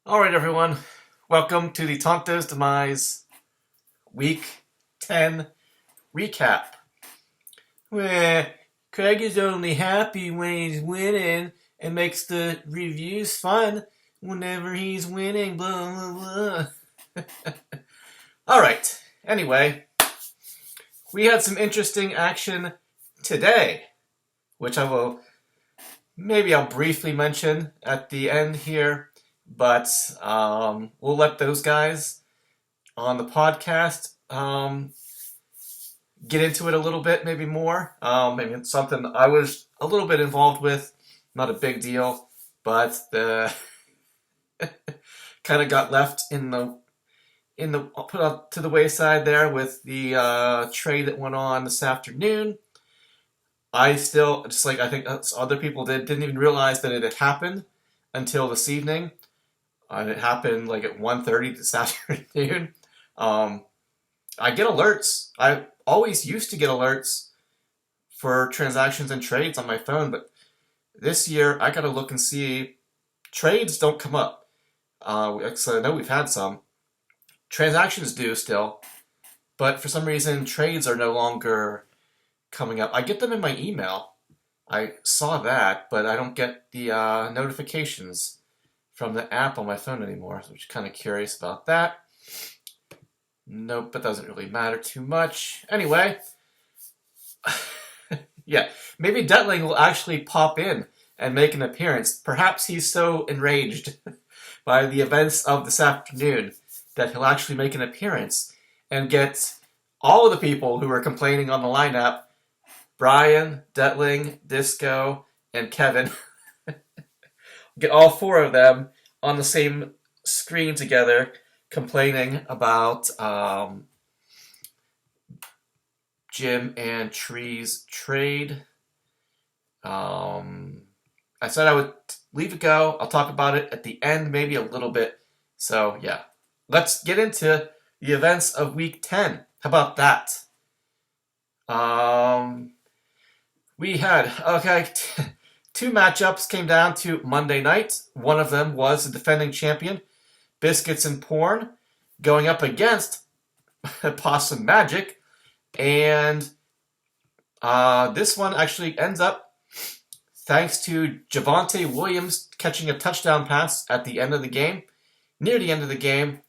All right, everyone. Welcome to the Tonto's Demise Week 10 recap. Where Craig is only happy when he's winning and makes the reviews fun whenever he's winning, blah, blah, blah. All right. Anyway, we had some interesting action today, which I'll briefly mention at the end here, but we'll let those guys on the podcast get into it a little bit, maybe more. Maybe it's something I was a little bit involved with, not a big deal, but the kind of got left in the put up to the wayside there with the trade that went on this afternoon. I still, just like I think other people didn't even realize that it had happened until this evening. And it happened like at 1:30 this afternoon. I get alerts. I always used to get alerts for transactions and trades on my phone, but this year I gotta look and see. Trades don't come up. So I know we've had some. Transactions do still, but for some reason trades are no longer coming up. I get them in my email. I saw that, but I don't get the notifications from the app on my phone anymore, so I'm just kind of curious about that. Nope, that doesn't really matter too much. Anyway, yeah, maybe Detling will actually pop in and make an appearance. Perhaps he's so enraged by the events of this afternoon that he'll actually make an appearance and get all of the people who were complaining on the lineup, Brian, Detling, Disco, and Kevin, get all four of them on the same screen together complaining about Jim and Tree's trade. I said I would leave it go. I'll talk about it at the end, maybe a little bit. So, yeah. Let's get into the events of Week 10. How about that? We had, two matchups came down to Monday night. One of them was the defending champion, Biscuits and Porn, going up against Possum Magic. And this one actually ends up thanks to Javonte Williams catching a touchdown pass at the end of the game, near the end of the game.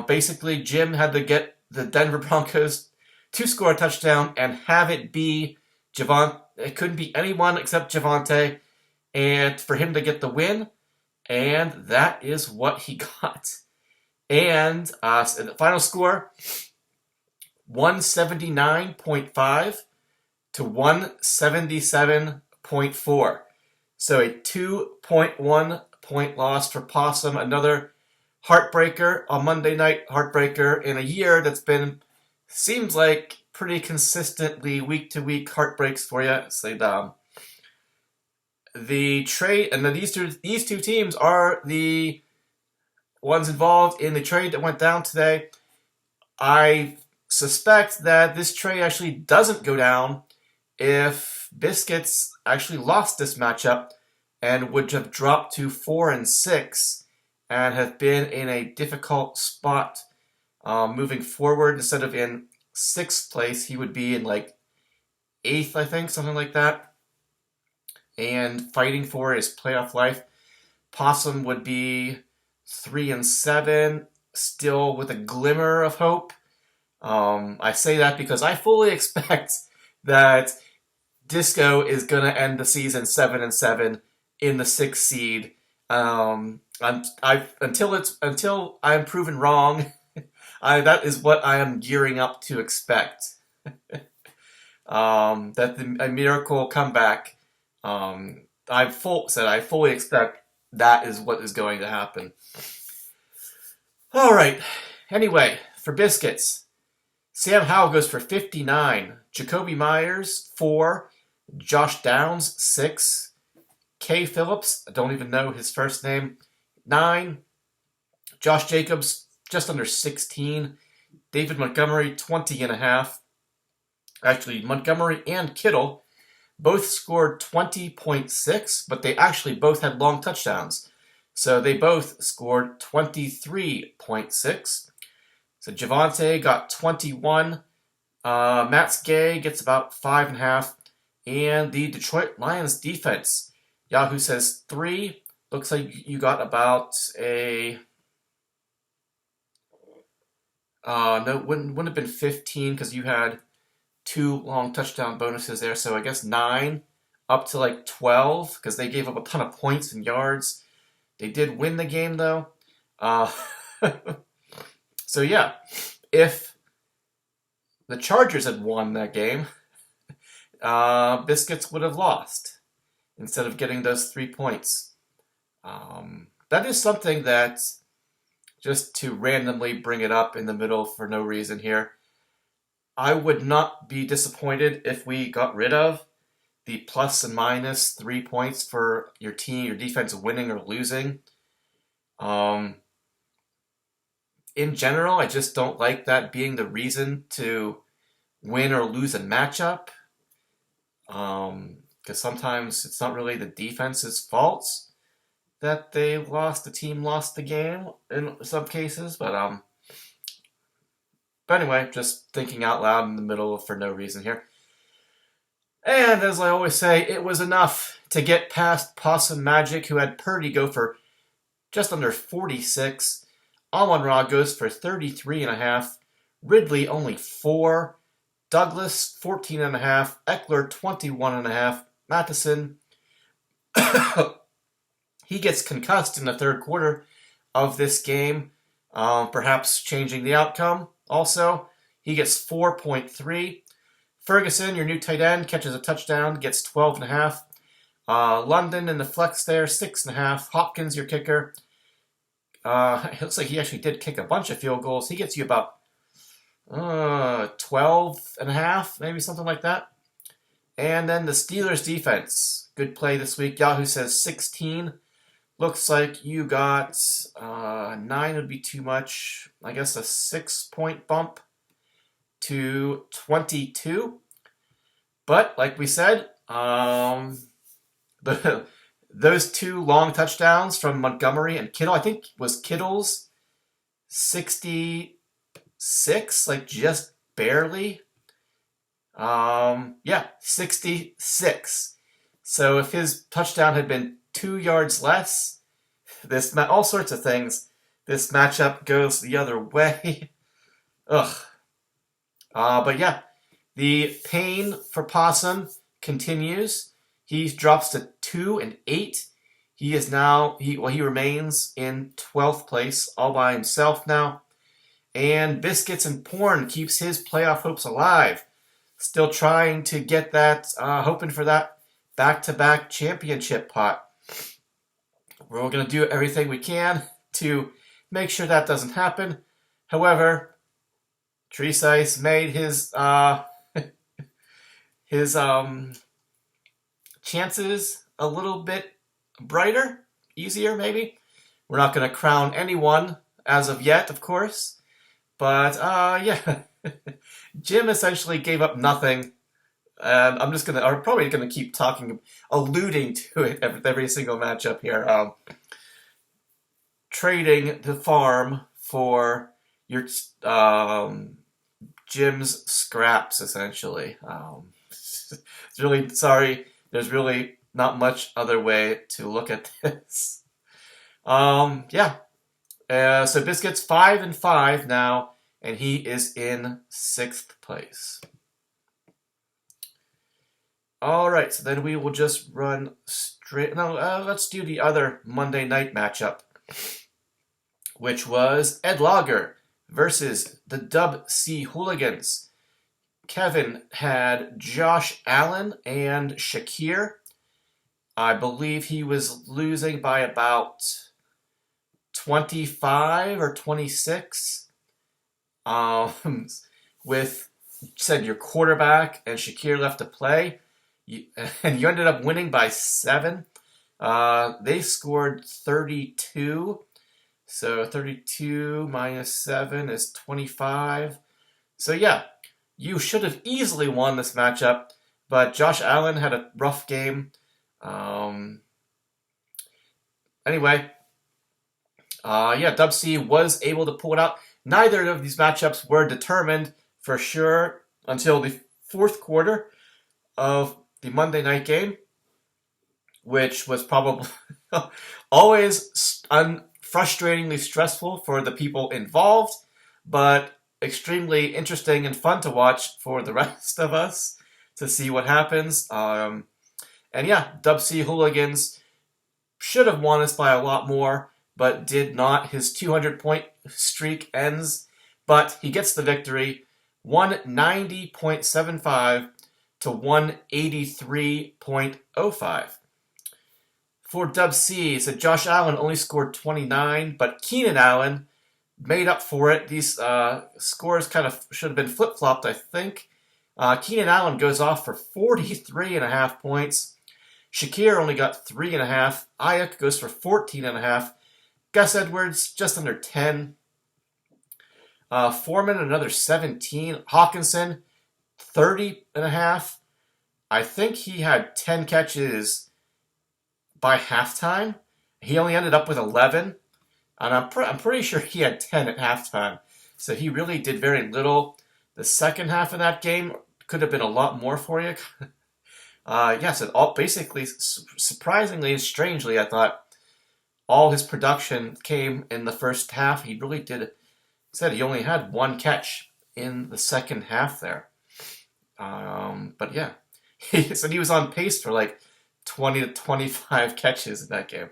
Basically, Jim had to get the Denver Broncos to score a touchdown and have it be Javonte. It couldn't be anyone except Javonte, and for him to get the win, and that is what he got. And the final score, 179.5 to 177.4. So a 2.1 point loss for Possum. Another heartbreaker on Monday night. Heartbreaker in a year that's been, seems like, pretty consistently week-to-week heartbreaks for you. So the trade, and then these two teams are the ones involved in the trade that went down today. I suspect that this trade actually doesn't go down if Biscuits actually lost this matchup and would have dropped to 4-6 and have been in a difficult spot moving forward. Instead of in 6th place, he would be in like 8th, I think, something like that, and fighting for his playoff life. Possum would be 3-7, still with a glimmer of hope. I say that because I fully expect that Disco is going to end the season 7-7 in the 6th seed. Until I'm proven wrong, that is what I am gearing up to expect. That a miracle comeback. I fully expect that is what is going to happen. All right. Anyway, for Biscuits, Sam Howell goes for 59. Jacoby Myers, 4. Josh Downs, 6. Kay Phillips, I don't even know his first name, 9. Josh Jacobs, just under 16. David Montgomery, 20.5. Actually, Montgomery and Kittle both scored 20.6, but they actually both had long touchdowns. So they both scored 23.6. So Javante got 21. Matt Gay gets about 5.5. And the Detroit Lions defense, Yahoo says 3. Looks like you got about a... no, wouldn't have been 15 because you had 2 long touchdown bonuses there. So I guess 9 up to like 12 because they gave up a ton of points and yards. They did win the game though. So yeah, if the Chargers had won that game, Biscuits would have lost instead of getting those 3 points. That is something that, just to randomly bring it up in the middle for no reason here, I would not be disappointed if we got rid of the plus and minus 3 points for your team, your defense winning or losing. In general, I just don't like that being the reason to win or lose a matchup. Because sometimes it's not really the defense's faults that the team lost the game in some cases. But anyway, just thinking out loud in the middle for no reason here. And as I always say, it was enough to get past Possum Magic, who had Purdy go for just under 46. Amon-Ra goes for 33.5. Ridley only 4. Douglas 14.5. Eckler 21.5. Mattison, he gets concussed in the third quarter of this game, perhaps changing the outcome. Also, he gets 4.3. Ferguson, your new tight end, catches a touchdown, gets 12.5. London in the flex there, 6.5. Hopkins, your kicker. It looks like he actually did kick a bunch of field goals. He gets you about 12.5, maybe something like that. And then the Steelers defense. Good play this week. Yahoo says 16. Looks like you got 9 would be too much. I guess a 6-point bump to 22. But like we said, those 2 long touchdowns from Montgomery and Kittle, I think was Kittle's 66, like just barely. 66. So if his touchdown had been 2 yards less, all sorts of things, this matchup goes the other way. Ugh. But yeah, the pain for Possum continues. He drops to 2-8. He remains in 12th place all by himself now. And Biscuits and Porn keeps his playoff hopes alive. Still trying to get that, hoping for that back-to-back championship pot. We're going to do everything we can to make sure that doesn't happen. However, Tresice made his chances a little bit brighter, easier maybe. We're not going to crown anyone as of yet, of course. But, yeah. Jim essentially gave up nothing. And I'm probably going to keep alluding to it every single matchup here. Trading the farm for your Jim's scraps, essentially. It's really, sorry, there's really not much other way to look at this. Yeah. So Biscuit's 5-5 now, and he is in 6th place. All right, so then we will just run straight. No, let's do the other Monday night matchup, which was Ed Lager versus the Dub C Hooligans. Kevin had Josh Allen and Shakir. I believe he was losing by about 25 or 26. With, said, your quarterback and Shakir left to play. And you ended up winning by 7. They scored 32. So 32 minus 7 is 25. So yeah, you should have easily won this matchup. But Josh Allen had a rough game. Anyway, Yeah, Dub C was able to pull it out. Neither of these matchups were determined for sure until the fourth quarter of the Monday night game, which was probably always frustratingly stressful for the people involved, but extremely interesting and fun to watch for the rest of us to see what happens. And yeah, Dub C Hooligans should have won this by a lot more, but did not. His 200-point streak ends, but he gets the victory, 190.75 to 183.05. For Dub C, so Josh Allen only scored 29, but Keenan Allen made up for it. These scores kind of should have been flip-flopped, I think. Keenan Allen goes off for 43.5 points. Shakir only got 3.5. Ayuk goes for 14.5. Gus Edwards just under 10. Foreman another 17. Hawkinson 30.5. I think he had 10 catches by halftime. He only ended up with 11, and I'm pretty sure he had 10 at halftime. So he really did very little. The second half of that game could have been a lot more for you. Yes, it all basically, surprisingly and strangely, I thought all his production came in the first half. He really did. Said he only had one catch in the second half there. But yeah, he said he was on pace for like 20 to 25 catches in that game.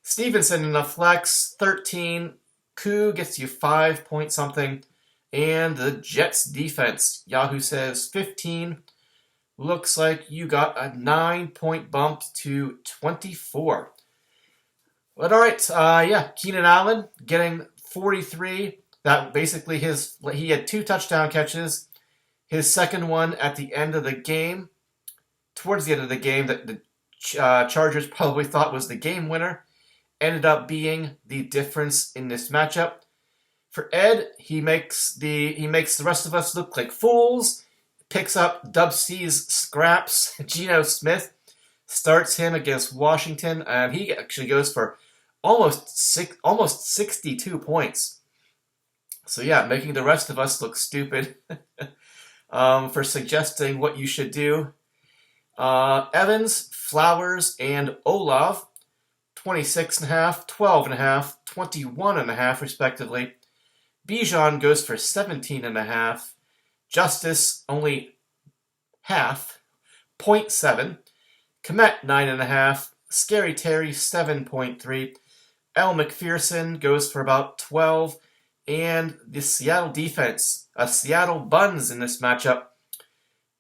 Stevenson in the flex, 13. Koo gets you 5 point something. And the Jets defense, Yahoo says 15. Looks like you got a 9-point bump to 24. But all right, yeah, Keenan Allen getting 43. That basically he had 2 touchdown catches. His second one at the end of the game, towards the end of the game, that the Chargers probably thought was the game winner, ended up being the difference in this matchup. For Ed, he makes the rest of us look like fools. Picks up Dub C's scraps. Geno Smith starts him against Washington, and he actually goes for almost 62 points. So yeah, making the rest of us look stupid for suggesting what you should do. Evans, Flowers, and Olav, 26.5, 12.5, 21.5 respectively. Bijan goes for 17.5. Justice only half, 0.7. Komet 9.5. Scary Terry 7.3. L. McPherson goes for about 12. And the Seattle defense, Seattle Buns in this matchup,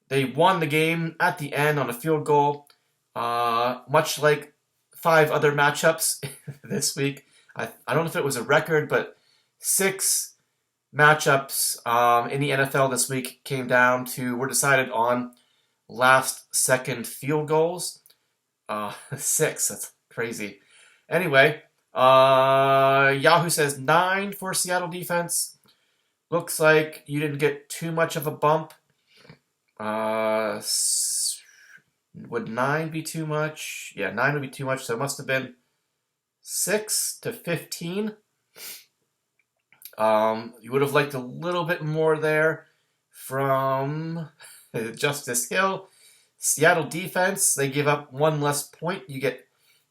they won the game at the end on a field goal, much like 5 other matchups this week. I don't know if it was a record, but 6 matchups in the NFL this week were decided on last-second field goals. 6, that's crazy. Anyway, Yahoo says 9 for Seattle defense. Looks like you didn't get too much of a bump. Would 9 be too much? Yeah, 9 would be too much, so it must have been 6 to 15. You would have liked a little bit more there from Justice Hill. Seattle defense, they give up 1 less point. You get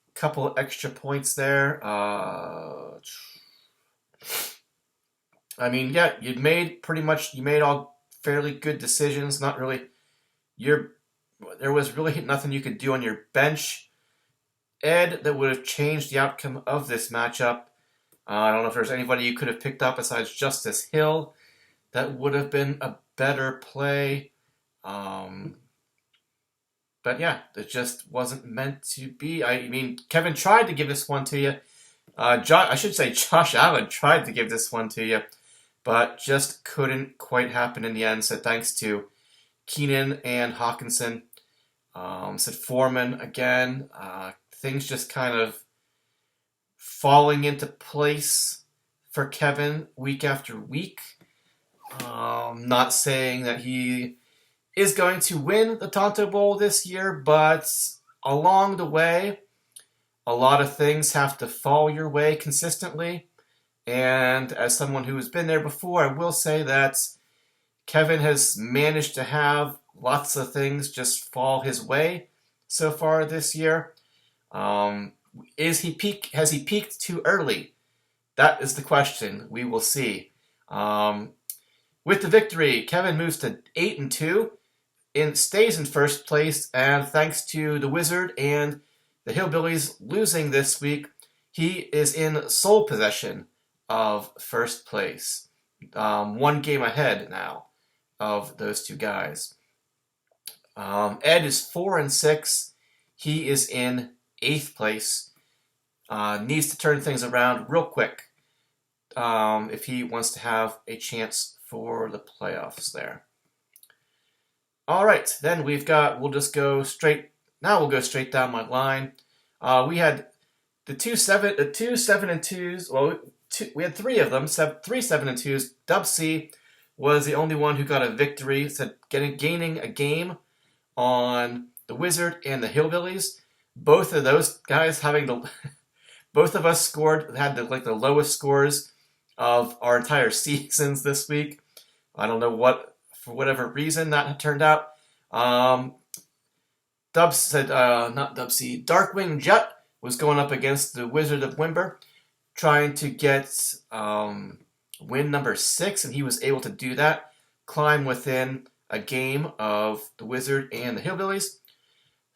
a couple extra points there. I mean, yeah, you made all fairly good decisions. Not really. There was really nothing you could do on your bench, Ed, that would have changed the outcome of this matchup. I don't know if there's anybody you could have picked up besides Justice Hill that would have been a better play. But yeah, it just wasn't meant to be. I mean, Kevin tried to give this one to you. Josh Allen tried to give this one to you, but just couldn't quite happen in the end. So thanks to Keenan and Hawkinson. Said Foreman again. Things just kind of falling into place for Kevin week after week. Not saying that he is going to win the Tonto Bowl this year, but along the way, a lot of things have to fall your way consistently. And as someone who has been there before, I will say that Kevin has managed to have lots of things just fall his way so far this year. Um, Has he peaked too early? That is the question. We will see. Um, with the victory, Kevin moves to 8-2 and stays in first place. And thanks to the Wizard and the Hillbillies losing this week, he is in sole possession of first place. One game ahead now of those two guys. Ed is 4-6. He is in 8th place. Needs to turn things around real quick if he wants to have a chance for the playoffs there. All right, then we'll go straight down my line. We had the two 7-2s. Well, we had three of them, three 7-2s. Dub C was the only one who got a victory, gaining a game on the Wizard and the Hillbillies. Both of those guys both of us had the lowest scores of our entire seasons this week. I don't know for whatever reason that turned out. Dubs said, not Dub C, Darkwing Jet was going up against the Wizard of Wimber, trying to get win number 6, and he was able to do that, climb within a game of the Wizard and the Hillbillies.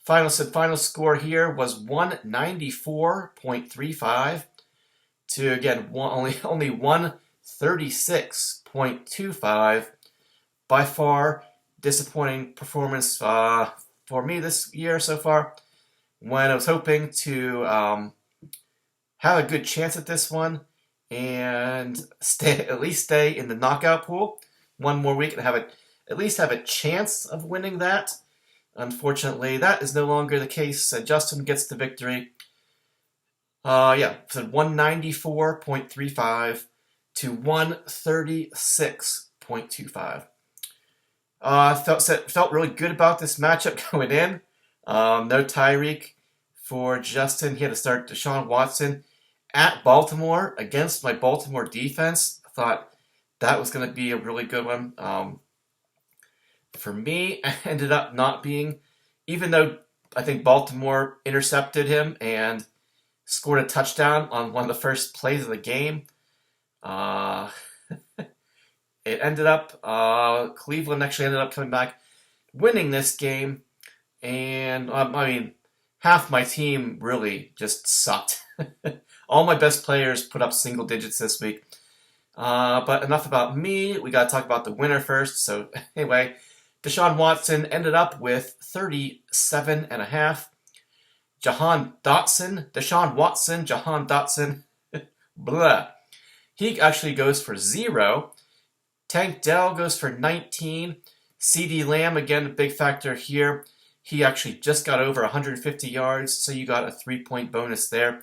Final score here was 194.35 to, again, only 136.25. By far, disappointing performance for me this year so far, when I was hoping to have a good chance at this one and at least stay in the knockout pool one more week and at least have a chance of winning that. Unfortunately, that is no longer the case. Justin gets the victory. So 194.35 to 136.25. Felt really good about this matchup going in. No Tyreek for Justin. He had to start Deshaun Watson at Baltimore against my Baltimore defense. I thought that was going to be a really good one. For me, it ended up not being, even though I think Baltimore intercepted him and scored a touchdown on one of the first plays of the game. It ended up, Cleveland actually ended up coming back, winning this game, and half my team really just sucked. All my best players put up single digits this week. But enough about me. We got to talk about the winner first. So anyway, Deshaun Watson ended up with 37.5. Deshaun Watson, blah. He actually goes for 0. Tank Dell goes for 19. CD Lamb, again, a big factor here. He actually just got over 150 yards, so you got a 3-point bonus there.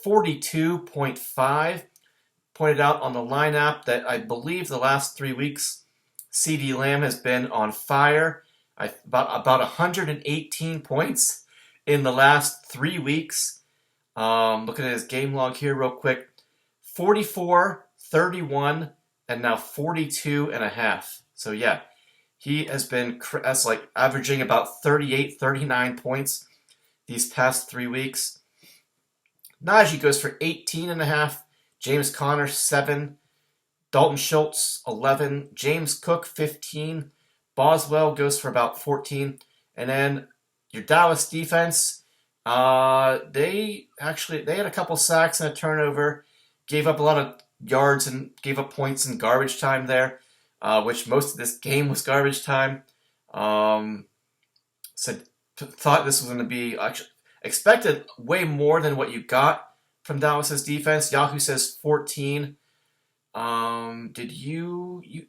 42.5. Pointed out on the lineup that I believe the last 3 weeks, CD Lamb has been on fire. About 118 points in the last 3 weeks. Looking at his game log here real quick. 44, 31, and now 42.5. So yeah, he has been averaging about 38, 39 points these past 3 weeks. Najee goes for 18.5. James Conner, 7. Dalton Schultz, 11. James Cook, 15. Boswell goes for about 14. And then your Dallas defense, they had a couple sacks and a turnover, gave up a lot of yards and gave up points in garbage time there, which most of this game was garbage time. Thought this was going to be, actually expected way more than what you got from Dallas's defense. Yahoo says 14.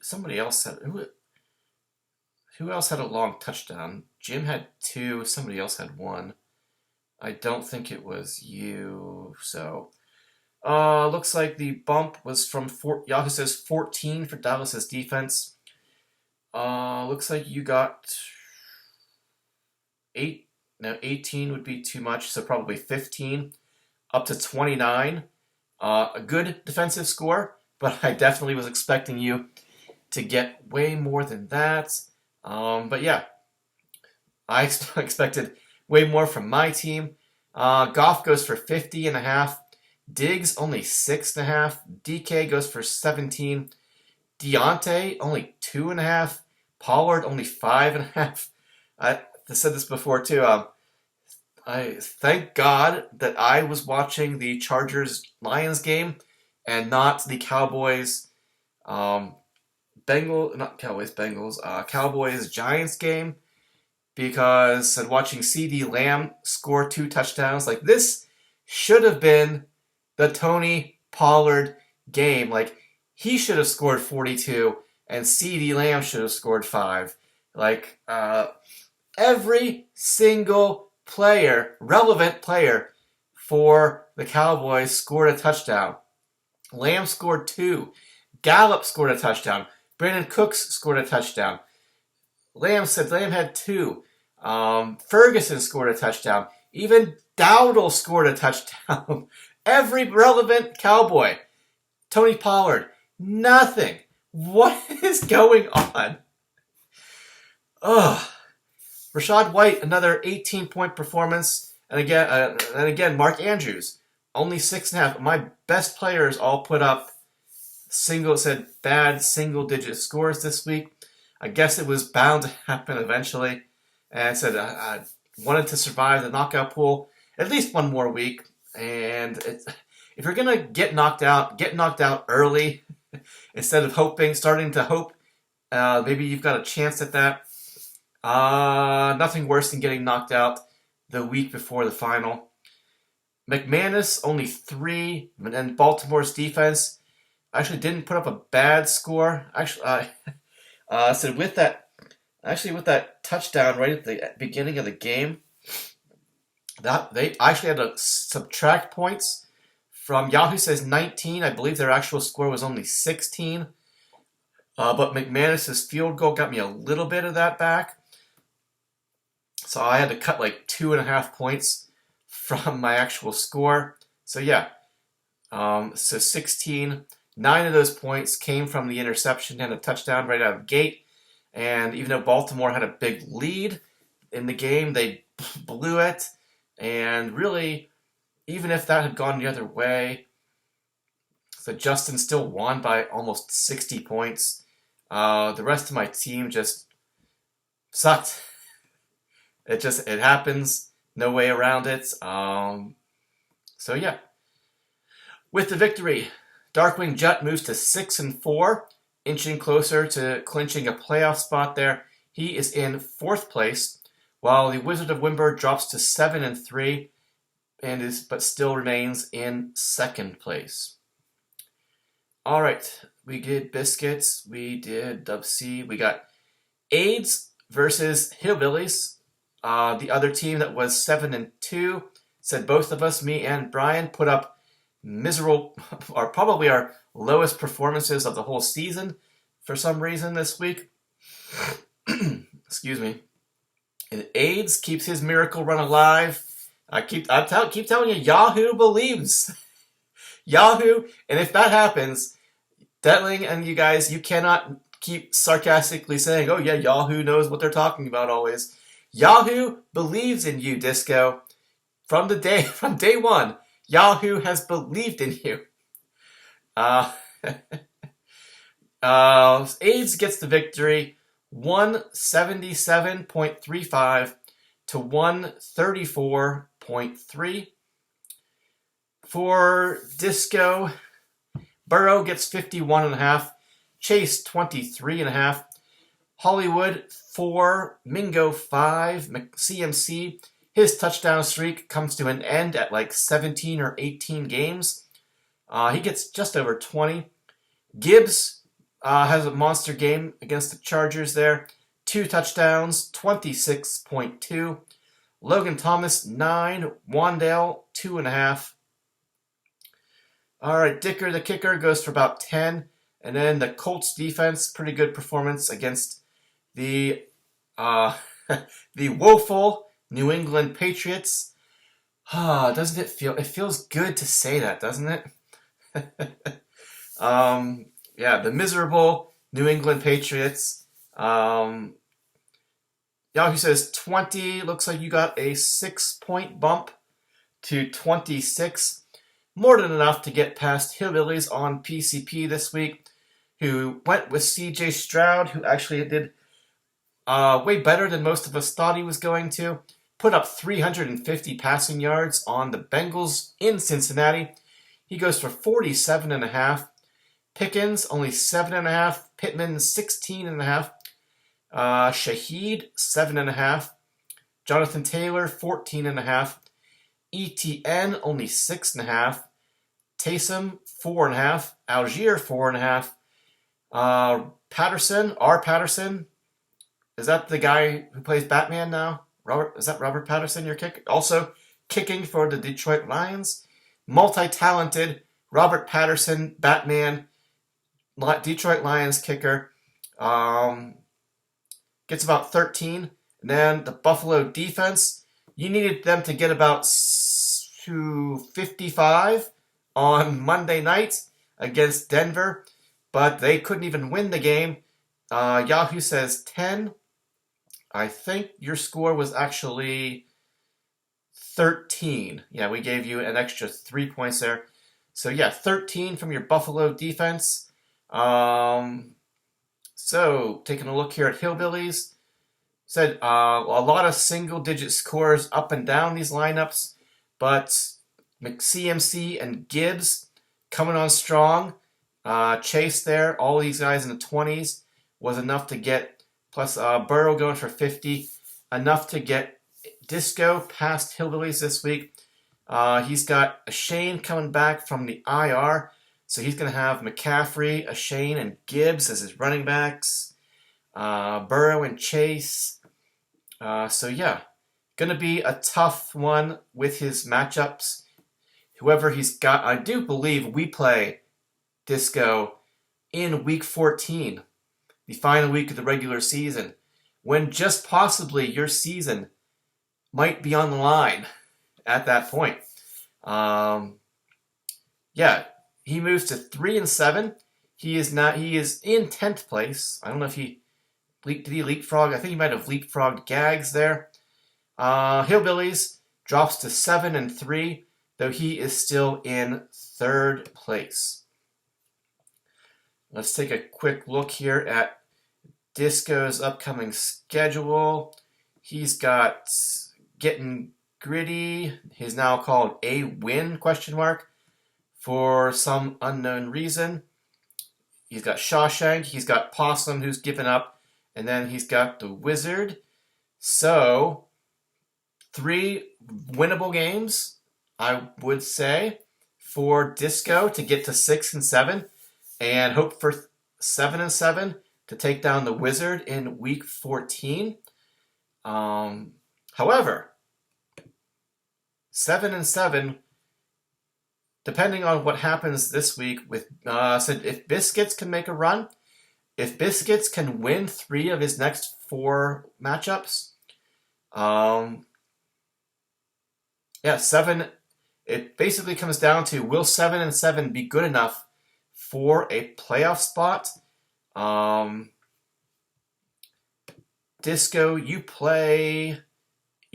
Somebody else said, who else had a long touchdown? Jim had 2. Somebody else had 1. I don't think it was you. So, looks like the bump was from Yahoo says 14 for Dallas's defense. Looks like you got 8. Now 18 would be too much, so probably 15 up to 29. A good defensive score, but I definitely was expecting you to get way more than that. But yeah, I expected way more from my team. Goff goes for 50.5. Diggs only 6.5. DK goes for 17. Deontay only 2.5. Pollard only 5.5. I said this before too. I thank God that I was watching the Chargers-Lions game and not the Cowboys, Cowboys-Giants game, because watching CeeDee Lamb score 2 touchdowns, like, this should have been the Tony Pollard game. Like, he should have scored 42 and CeeDee Lamb should have scored 5. Like, every single player, relevant player for the Cowboys, scored a touchdown. Lamb scored 2. Gallup scored a touchdown. Brandon Cooks scored a touchdown. Lamb had 2. Ferguson scored a touchdown. Even Dowdle scored a touchdown. Every relevant Cowboy. Tony Pollard, nothing. What is going on? Ugh. Rachaad White, another 18-point performance. And again, Mark Andrews, only 6.5. My best players all put up bad single-digit scores this week. I guess it was bound to happen eventually. And I wanted to survive the knockout pool at least one more week. And if you're gonna get knocked out early instead of starting to hope. Maybe you've got a chance at that. Nothing worse than getting knocked out the week before the final. McManus only 3, and Baltimore's defense actually didn't put up a bad score. Actually, with that touchdown right at the beginning of the game, that they actually had to subtract points from. Yahoo says 19. I believe their actual score was only 16. But McManus's field goal got me a little bit of that back. So I had to cut like 2.5 points from my actual score. So yeah, 16. 9 of those points came from the interception and a touchdown right out of the gate. And even though Baltimore had a big lead in the game, they blew it. And really, even if that had gone the other way, so Justin still won by almost 60 points. The rest of my team just sucked. It happens. No way around it. So yeah. With the victory, Darkwing Jet moves to 6-4, inching closer to clinching a playoff spot there. He is in 4th place, while the Wizard of Wimber drops to 7-3, but still remains in 2nd place. All right, we did Biscuits, we did Dub C, we got AIDS versus Hillbillies. The other team that was 7-2, said both of us, me and Brian, put up miserable, or probably our lowest performances of the whole season for some reason this week. Excuse me. And AIDS keeps his miracle run alive. I keep telling you, Yahoo believes. Yahoo, and if that happens, Detling and you guys, you cannot keep sarcastically saying, oh yeah, Yahoo knows what they're talking about always. Yahoo believes in you, Disco. From day one, Yahoo has believed in you. AIDS gets the victory, 177.35 to 134.3. For Disco, Burrow gets 51.5, Chase 23.5, Hollywood 4, Mingo 5, CMC. His touchdown streak comes to an end at like 17 or 18 games. He gets just over 20. Gibbs has a monster game against the Chargers there. 2 touchdowns, 26.2. Logan Thomas 9, Wandale 2.5. All right, Dicker the kicker goes for about 10. And then the Colts defense, pretty good performance against the the woeful New England Patriots. Doesn't it feel? It feels good to say that, doesn't it? Yeah, the miserable New England Patriots. Yahoo says 20. Looks like you got a 6 point bump to 26. More than enough to get past Hillbillies on PCP this week, who went with CJ Stroud, who actually did way better than most of us thought he was going to. Put up 350 passing yards on the Bengals in Cincinnati. He goes for 47.5. Pickens, only 7.5. Pittman, 16.5. Shaheed, 7.5. Jonathan Taylor, 14.5. ETN, only 6.5. Taysom, 4.5. Algier, 4.5. Patterson, R. Patterson. Is that the guy who plays Batman now? Is that Robert Patterson, your kicker? Also kicking for the Detroit Lions. Multi-talented Robert Patterson, Batman, Detroit Lions kicker. Gets about 13. And then the Buffalo defense, you needed them to get about to 55 on Monday night against Denver, but they couldn't even win the game. Yahoo says 10. I think your score was actually 13. Yeah, we gave you an extra 3 points there. So yeah, 13 from your Buffalo defense. So taking a look here at Hillbillies, said a lot of single-digit scores up and down these lineups, but McCMC and Gibbs coming on strong. Chase there, all these guys in the 20s was enough to get. Plus Burrow going for 50, enough to get Disco past Hillbillies this week. He's got a Shane coming back from the IR, so he's going to have McCaffrey, a Shane, and Gibbs as his running backs. Burrow and Chase. So yeah, going to be a tough one with his matchups. Whoever he's got, I do believe we play Disco in Week 14. The final week of the regular season, when just possibly your season might be on the line at that point. Yeah, he moves to 3-7. He is in 10th place. I don't know if did he leapfrog? I think he might have leapfrogged Gags there. Hillbillies drops to 7-3, though he is still in 3rd place. Let's take a quick look here at Disco's upcoming schedule. He's got Getting Gritty. He's now called A Win, ? For some unknown reason. He's got Shawshank. He's got Possum, who's given up. And then he's got the Wizard. So, 3 winnable games, I would say, for Disco to get to 6-7. And hope for 7-7 to take down the Wizard in Week 14. However, 7-7, depending on what happens this week, with said if Biscuits can make a run, if Biscuits can win 3 of his next 4 matchups, 7. It basically comes down to, will 7-7 be good enough for a playoff spot? Disco, you play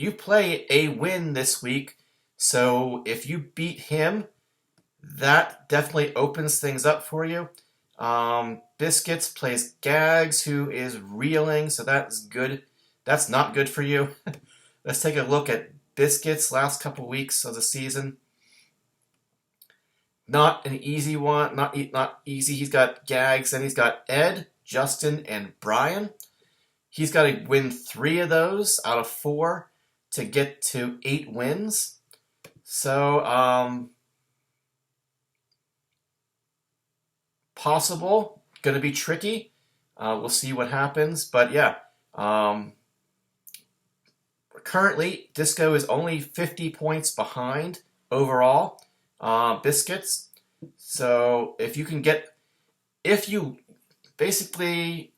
A Win this week, so if you beat him, that definitely opens things up for you. Biscuits plays Gags, who is reeling, so that's good. That's not good for you. Let's take a look at Biscuits' last couple weeks of the season. Not an easy one. Not easy. He's got Gags, and he's got Ed, Justin, and Brian. He's got to win 3 of those out of 4 to get to 8 wins. So, possible. Going to be tricky. We'll see what happens. But yeah, currently, Disco is only 50 points behind overall. Biscuits. So if you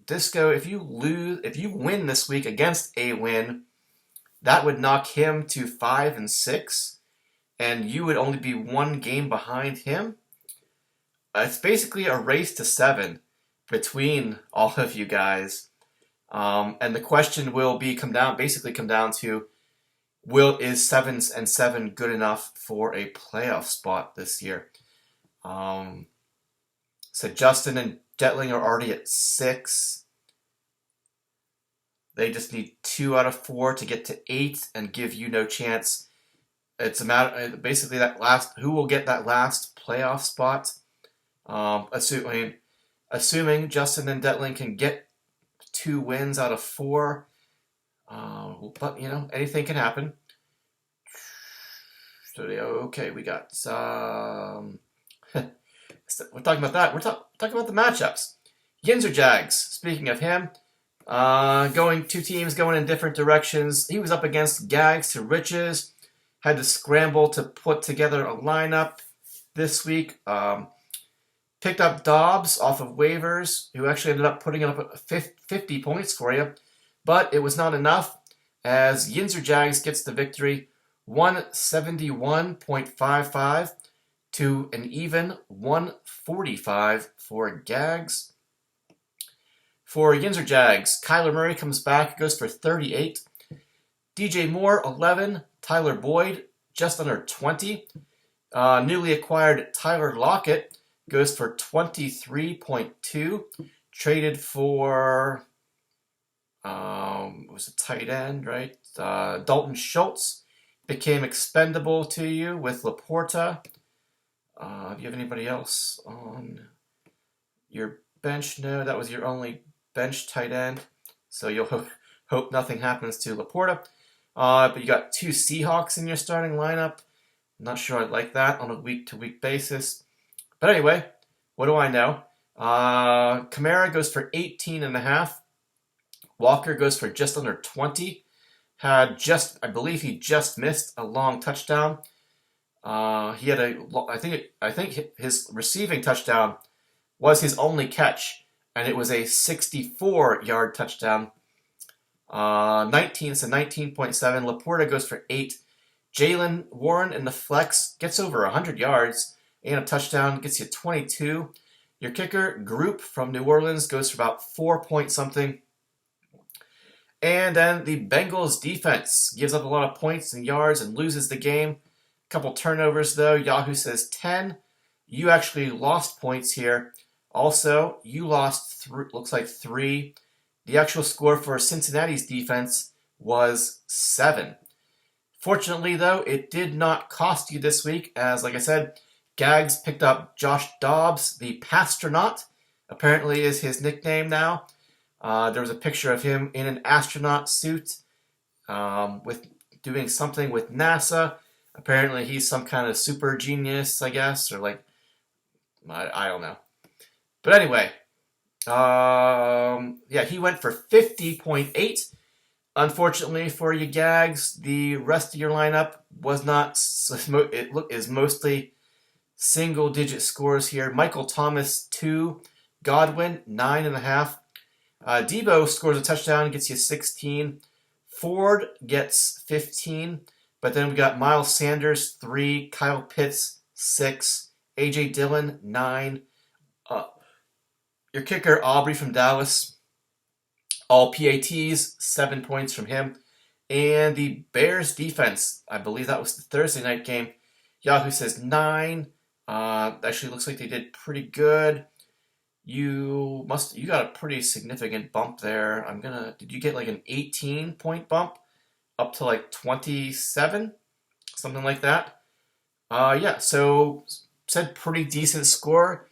Disco, if you win this week against A Win, that would knock him to 5-6. and you would only be one game behind him. It's basically a race to 7 between all of you guys. And the question will come down to is 7-7 good enough for a playoff spot this year? So Justin and Detling are already at 6. They just need 2 out of 4 to get to 8 and give you no chance. It's a matter basically who will get that last playoff spot. Assuming Justin and Detling can get 2 wins out of 4. But anything can happen. Okay, we got we're talking about that. We're talking about the matchups. Yinzer Jags. Speaking of him, two teams going in different directions. He was up against Gags to Riches. Had to scramble to put together a lineup this week. Picked up Dobbs off of waivers, who actually ended up putting up 50 points for you. But it was not enough, as Yinzer Jags gets the victory, 171.55 to an even 145 for Gags. For Yinzer Jags, Kyler Murray comes back, goes for 38. DJ Moore, 11. Tyler Boyd, just under 20. Newly acquired Tyler Lockett goes for 23.2. Traded for, was a tight end, right? Dalton Schultz became expendable to you with Laporta. Do you have anybody else on your bench? No, that was your only bench tight end. So you'll hope nothing happens to Laporta. But you got 2 Seahawks in your starting lineup. I'm not sure I'd like that on a week-to-week basis. But anyway, what do I know? Kamara goes for 18.5. Walker goes for just under 20. I believe he just missed a long touchdown. He had I think his receiving touchdown was his only catch, and it was a 64-yard touchdown. 19.7. Laporta goes for 8. Jalen Warren in the flex gets over 100 yards and a touchdown, gets you 22. Your kicker, Group from New Orleans, goes for about 4 point something. And then the Bengals defense gives up a lot of points and yards and loses the game. Couple turnovers though. Yahoo says 10. You actually lost points here. Also, you lost looks like 3. The actual score for Cincinnati's defense was 7. Fortunately, though, it did not cost you this week, as, like I said, Gags picked up Josh Dobbs, the Pastronaut, apparently is his nickname now. There was a picture of him in an astronaut suit with doing something with NASA. Apparently he's some kind of super genius, I guess, or I don't know. But anyway, he went for 50.8. Unfortunately for you Gags, the rest of your lineup was not. Is mostly single-digit scores here. Michael Thomas 2, Godwin 9.5. Debo scores a touchdown, gets you 16. Ford gets 15. But then we got Miles Sanders 3, Kyle Pitts 6, AJ Dillon 9. Your kicker Aubrey from Dallas, all PATs, 7 points from him. And the Bears defense, I believe that was the Thursday night game. Yahoo says 9. Actually looks like they did pretty good. You got a pretty significant bump there. Did you get like an 18-point bump up to like 27? Something like that. So said pretty decent score.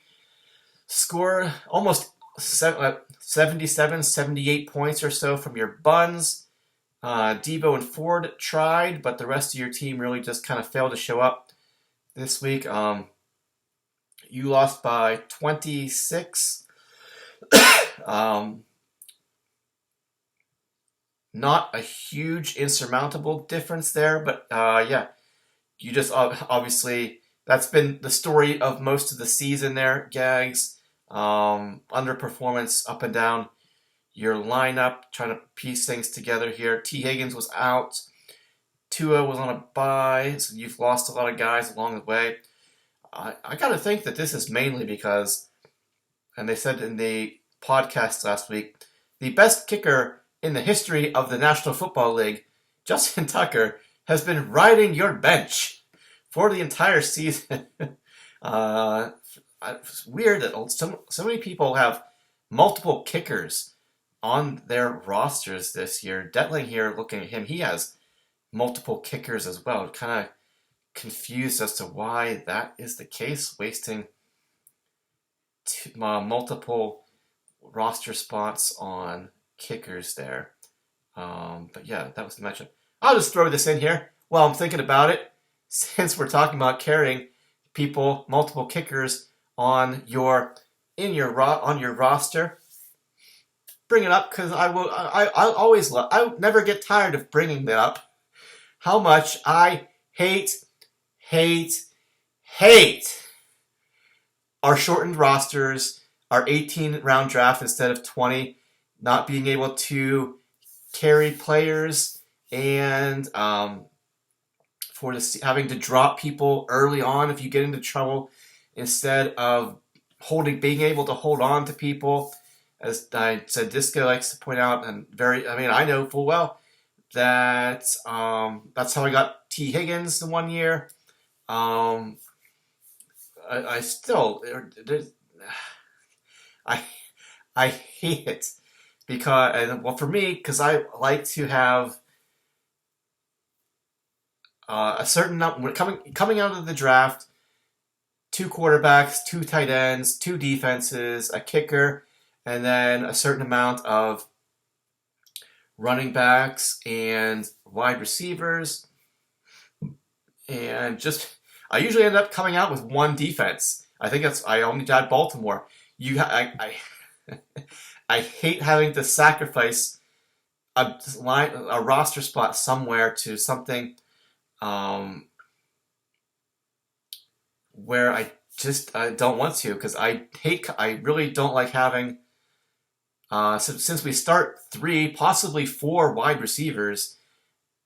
Score almost 77, 78 points or so from your buns. Debo and Ford tried, but the rest of your team really just kind of failed to show up this week. You lost by 26. Not a huge insurmountable difference there, but you just obviously, that's been the story of most of the season there, Gags. Underperformance up and down your lineup, trying to piece things together here. T. Higgins was out. Tua was on a bye, so you've lost a lot of guys along the way. I got to think that this is mainly because, and they said in the podcast last week, the best kicker in the history of the National Football League, Justin Tucker, has been riding your bench for the entire season. It's weird that so many people have multiple kickers on their rosters this year. Detling here, looking at him, he has multiple kickers as well. Kind of confused as to why that is the case, wasting multiple roster spots on kickers there. But yeah, that was the matchup. I'll just throw this in here while I'm thinking about it, since we're talking about carrying multiple kickers on your roster. Bring it up because I'll always love. I never get tired of bringing that up. How much I hate our shortened rosters, our 18-round draft instead of 20, not being able to carry players, and for having to drop people early on if you get into trouble, instead of being able to hold on to people. As I said, Disco likes to point out, and I know full well that that's how I got T. Higgins the one year. I hate it for me, because I like to have a certain number coming out of the draft: 2 quarterbacks, 2 tight ends, 2 defenses, a kicker, and then a certain amount of running backs and wide receivers. And I usually end up coming out with 1 defense. I only had Baltimore. I hate having to sacrifice a roster spot somewhere to something where I don't want to, because I really don't like having, since we start 3, possibly 4 wide receivers,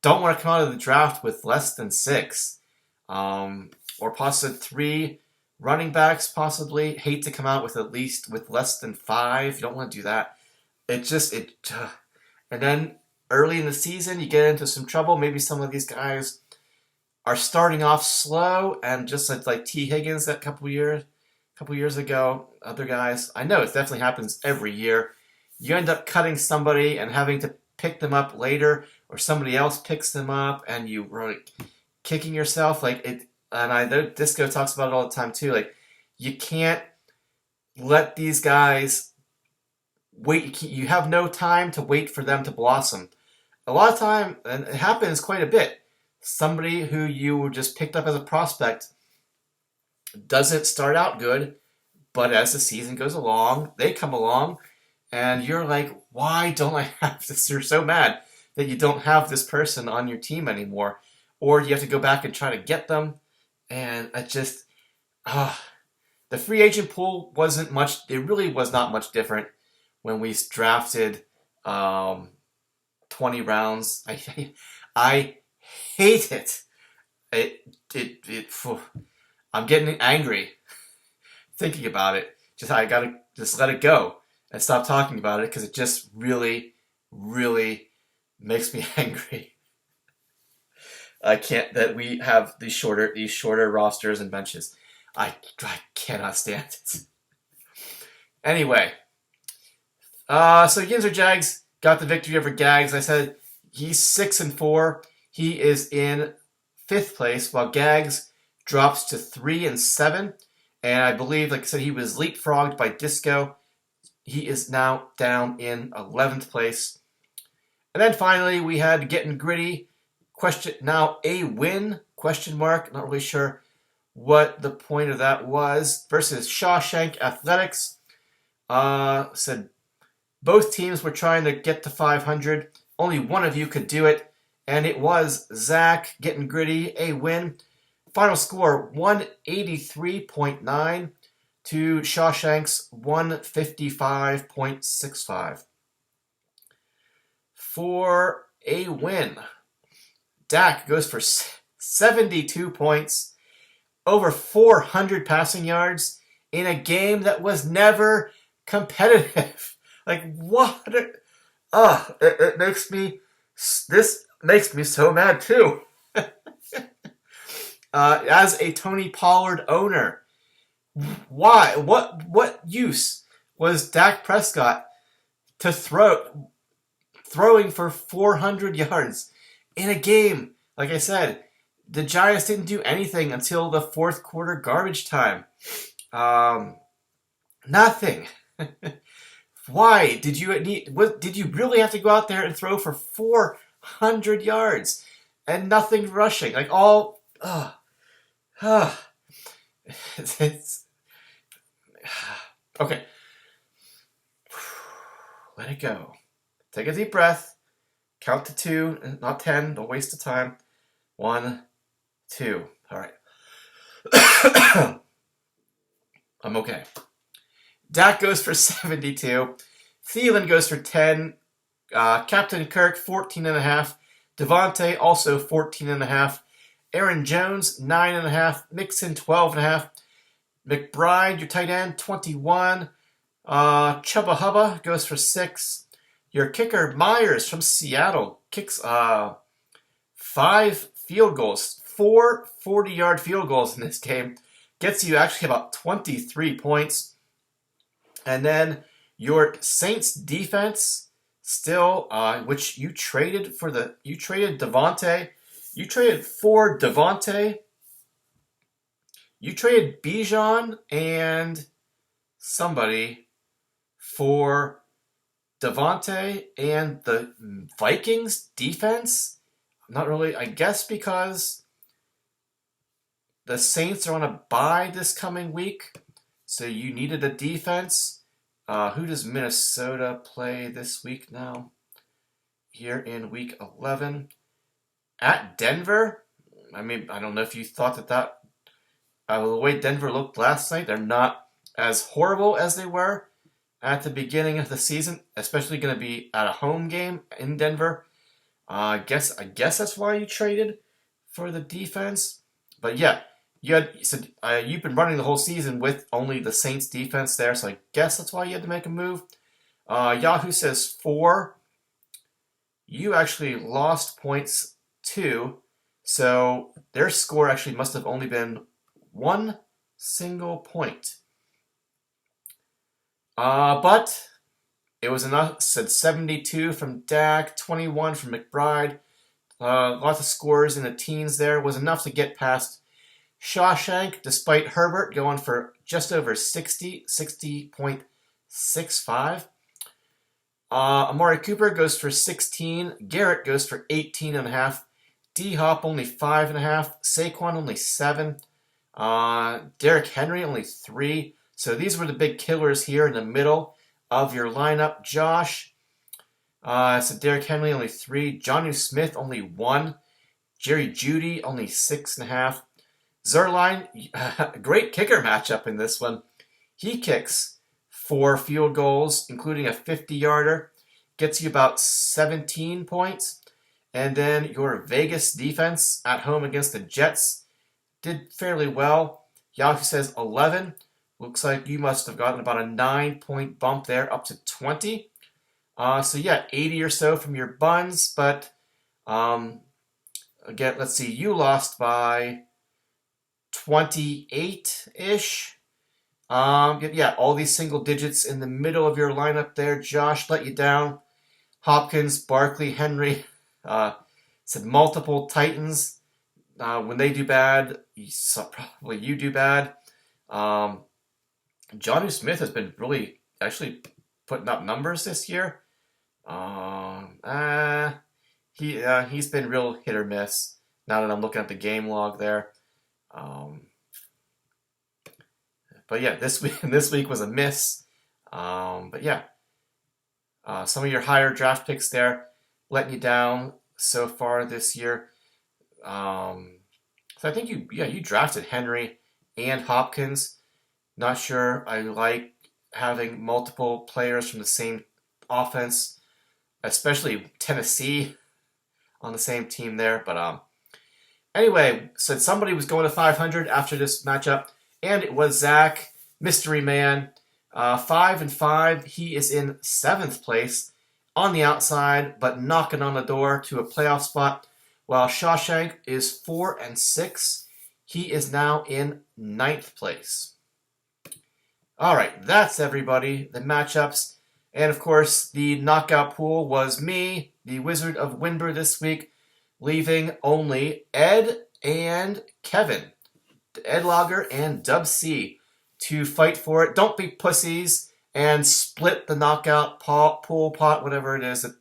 don't want to come out of the draft with less than 6, or possibly 3 running backs. Possibly hate to come out with less than 5. You don't want to do that. And then early in the season you get into some trouble. Maybe some of these guys are starting off slow, and just like T. Higgins that couple years ago, other guys. I know it definitely happens every year. You end up cutting somebody and having to pick them up later, or somebody else picks them up, and you were kicking yourself. And I know Disco talks about it all the time too. You can't let these guys wait. You have no time to wait for them to blossom. A lot of time, and it happens quite a bit, somebody who you just picked up as a prospect doesn't start out good, but as the season goes along, they come along, and you're like, why don't I have this? You're so mad that you don't have this person on your team anymore, or you have to go back and try to get them, and the free agent pool wasn't much. It really was not much different when we drafted 20 rounds. I hate it. I'm getting angry thinking about it. I gotta just let it go and stop talking about it, because it just really, really makes me angry. I can't that we have these shorter rosters and benches. I cannot stand it. Anyway, so Yinzer Jags got the victory over Gags. I said he's 6-4. He is in 5th place, while Gags drops to 3-7. And I believe, like I said, he was leapfrogged by Disco. He is now down in 11th place. And then finally, we had Getting Gritty. Now a win? ? Not really sure what the point of that was. Versus Shawshank Athletics. Said both teams were trying to get to 500. Only one of you could do it, and it was Zach Getting Gritty, a win. Final score 183.9 to Shawshank's 155.65 for a win. Dak goes for 72 points, over 400 passing yards in a game that was never competitive. Like, what? It makes me. This makes me so mad too. As a Tony Pollard owner, why? What use was Dak Prescott to throwing for 400 yards in a game? Like I said, the Giants didn't do anything until the fourth quarter garbage time. Nothing. Why did you need? What did you really have to go out there and throw for 400 yards and nothing rushing? Like all, it's okay. Let it go. Take a deep breath. Count to 2, not 10. Don't waste the time. 1, 2. All right. I'm okay. Dak goes for 72. Thielen goes for 10. Captain Kirk, 14.5. Devontae, also 14.5. Aaron Jones, 9.5. Mixon, 12.5. McBride, your tight end, 21. Chubba Hubba goes for 6. Your kicker, Myers from Seattle, kicks 5 field goals. 4 40-yard field goals in this game. Gets you actually about 23 points. And then your Saints defense still, which you traded Devontae. You traded for Devontae. You traded Bijan and somebody for Devontae and the Vikings defense. Not really, I guess because the Saints are on a bye this coming week. So you needed a defense. Who does Minnesota play this week now? Here in week 11. At Denver. I mean, I don't know if you thought that the way Denver looked last night, they're not as horrible as they were at the beginning of the season. Especially going to be at a home game in Denver. I guess that's why you traded for the defense. But yeah. You've been running the whole season with only the Saints defense there, so I guess that's why you had to make a move. Yahoo says 4. You actually lost points 2, so their score actually must have only been 1 single point. But it was enough. Said 72 from Dak, 21 from McBride. Lots of scores in the teens there. Was enough to get past Shawshank, despite Herbert going for just over 60.65. Amari Cooper goes for 16. Garrett goes for 18.5. D-Hop only 5.5. Saquon only 7. Derrick Henry only 3. So these were the big killers here in the middle of your lineup. Josh, so Derrick Henry only 3. Jonnu Smith only 1. Jerry Jeudy only 6.5. Zerline, great kicker matchup in this one. He kicks 4 field goals, including a 50-yarder. Gets you about 17 points. And then your Vegas defense at home against the Jets did fairly well. Yahoo says 11. Looks like you must have gotten about a 9-point bump there, up to 20. So yeah, 80 or so from your buns. But again, let's see. You lost by 28-ish. Yeah, all these single digits in the middle of your lineup there. Josh let you down. Hopkins, Barkley, Henry. Said multiple Titans. When they do bad, probably you do bad. Jonnu Smith has been really actually putting up numbers this year. He's been real hit or miss. Now that I'm looking at the game log there. But yeah, this week was a miss. But yeah, some of your higher draft picks there letting you down so far this year. So I think you drafted Henry and Hopkins. Not sure I like having multiple players from the same offense, especially Tennessee on the same team there. But anyway, said somebody was going to 500 after this matchup, and it was Zach, Mystery Man. 5-5. He is in 7th place on the outside, but knocking on the door to a playoff spot. While Shawshank is 4-6. He is now in 9th place. All right, that's everybody. The matchups. And of course, the knockout pool was me, the Wizard of Winber this week, leaving only Ed and Kevin, Ed Logger and Dub C, to fight for it. Don't be pussies and split the knockout pool pot, whatever it is that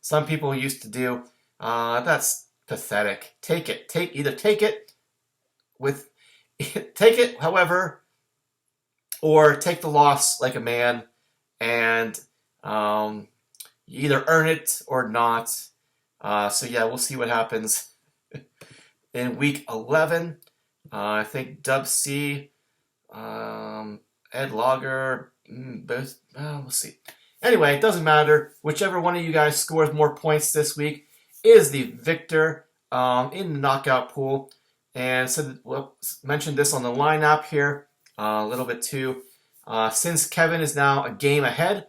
some people used to do. That's pathetic. Take it. Take it, however, or take the loss like a man, and you either earn it or not. So yeah, we'll see what happens in week 11. I think Dub C, Ed Logger, both. We'll see. Anyway, it doesn't matter. Whichever one of you guys scores more points this week is the victor in the knockout pool. And so, mentioned this on the lineup here a little bit too. Since Kevin is now a game ahead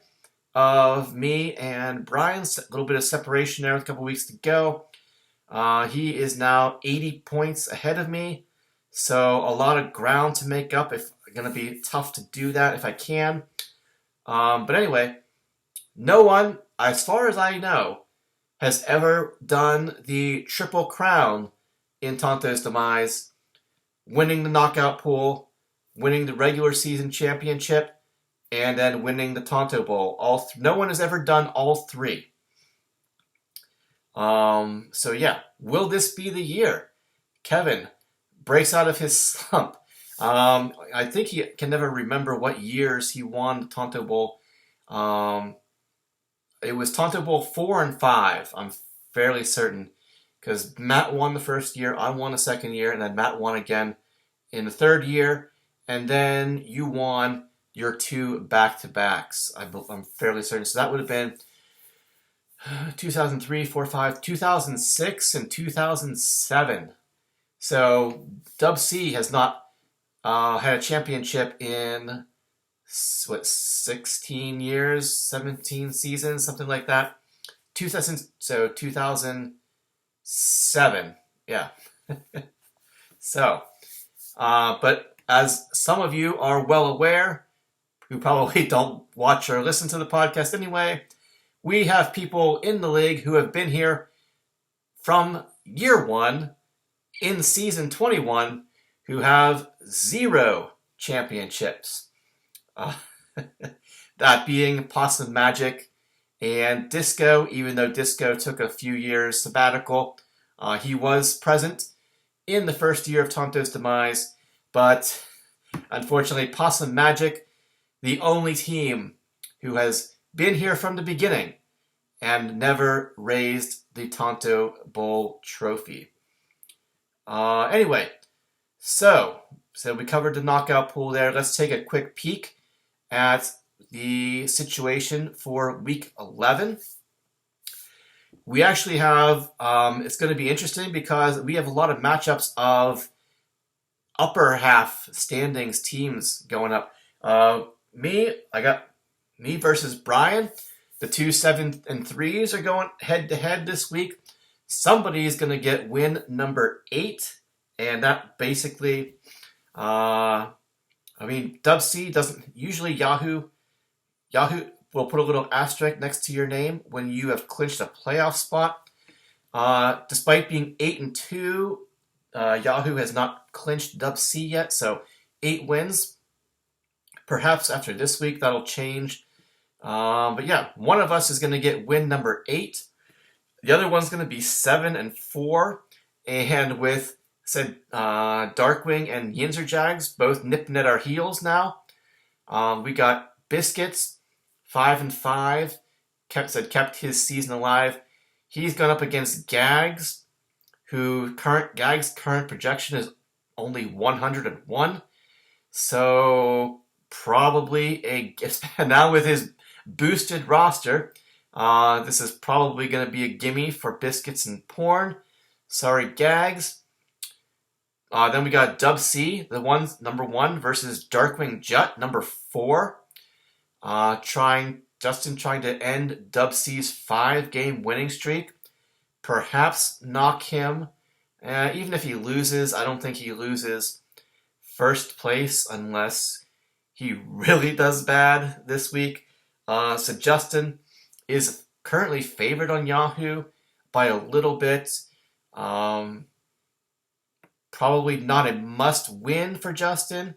of me and Brian, a little bit of separation there with a couple weeks to go. He is now 80 points ahead of me. So a lot of ground to make up. It's going to be tough to do that if I can. But anyway, no one, as far as I know, has ever done the Triple Crown in Tonto's Demise, winning the knockout pool, winning the regular season championship, and then winning the Tonto Bowl. No one has ever done all three. So yeah, will this be the year Kevin breaks out of his slump? I think he can never remember what years he won the Tonto Bowl. It was Tonto Bowl 4 and 5, I'm fairly certain, because Matt won the first year, I won the second year, and then Matt won again in the third year, and then you won your 2 back-to-backs. I'm fairly certain. So that would have been 2003, 4, 5, 2006, and 2007. So Dub C has not had a championship in 16 years, 17 seasons, something like that. 2007, yeah. So, but as some of you are well aware, who probably don't watch or listen to the podcast anyway, we have people in the league who have been here from year 1 in season 21 who have 0 championships. That being Possum Magic and Disco, even though Disco took a few years sabbatical. He was present in the first year of Tonto's Demise, but unfortunately Possum Magic, the only team who has been here from the beginning and never raised the Tonto Bowl trophy. Anyway, so we covered the knockout pool there. Let's take a quick peek at the situation for week 11. We actually have, it's going to be interesting because we have a lot of matchups of upper half standings teams going up. I got me versus Brian. The 2 7 and 3s are going head to head this week. Somebody is going to get win number 8, and that basically, Dub C doesn't usually Yahoo will put a little asterisk next to your name when you have clinched a playoff spot. Despite being 8-2, Yahoo has not clinched Dub C yet, so 8 wins. Perhaps after this week that'll change. But yeah, one of us is going to get win number 8. The other one's going to be 7 and 4, and with Darkwing and Yinzer Jags both nipping at our heels now. We got Biscuits 5 and 5, kept his season alive. He's gone up against Gags, Gags' current projection is only 101. So probably now with his boosted roster, This is probably going to be a gimme for biscuits and porn. Sorry, Gags. Then we got Dub C, number 1 versus Darkwing Jut, number 4. Justin trying to end Dub C's 5-game winning streak. Perhaps knock him. Even if he loses, I don't think he loses first place unless he really does bad this week. So Justin is currently favored on Yahoo by a little bit. Probably not a must-win for Justin.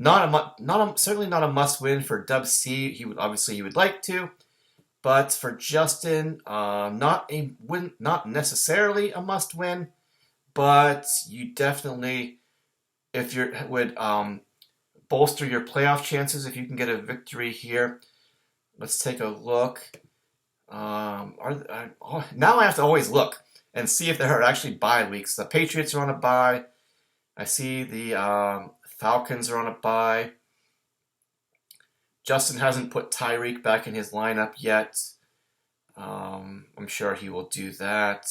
Certainly not a must-win for Dub C. He would like to, but for Justin, not necessarily a must-win. But you definitely, if you would bolster your playoff chances if you can get a victory here. Let's take a look. Now I have to always look and see if there are actually bye weeks. The Patriots are on a bye. I see the Falcons are on a bye. Justin hasn't put Tyreek back in his lineup yet. I'm sure he will do that.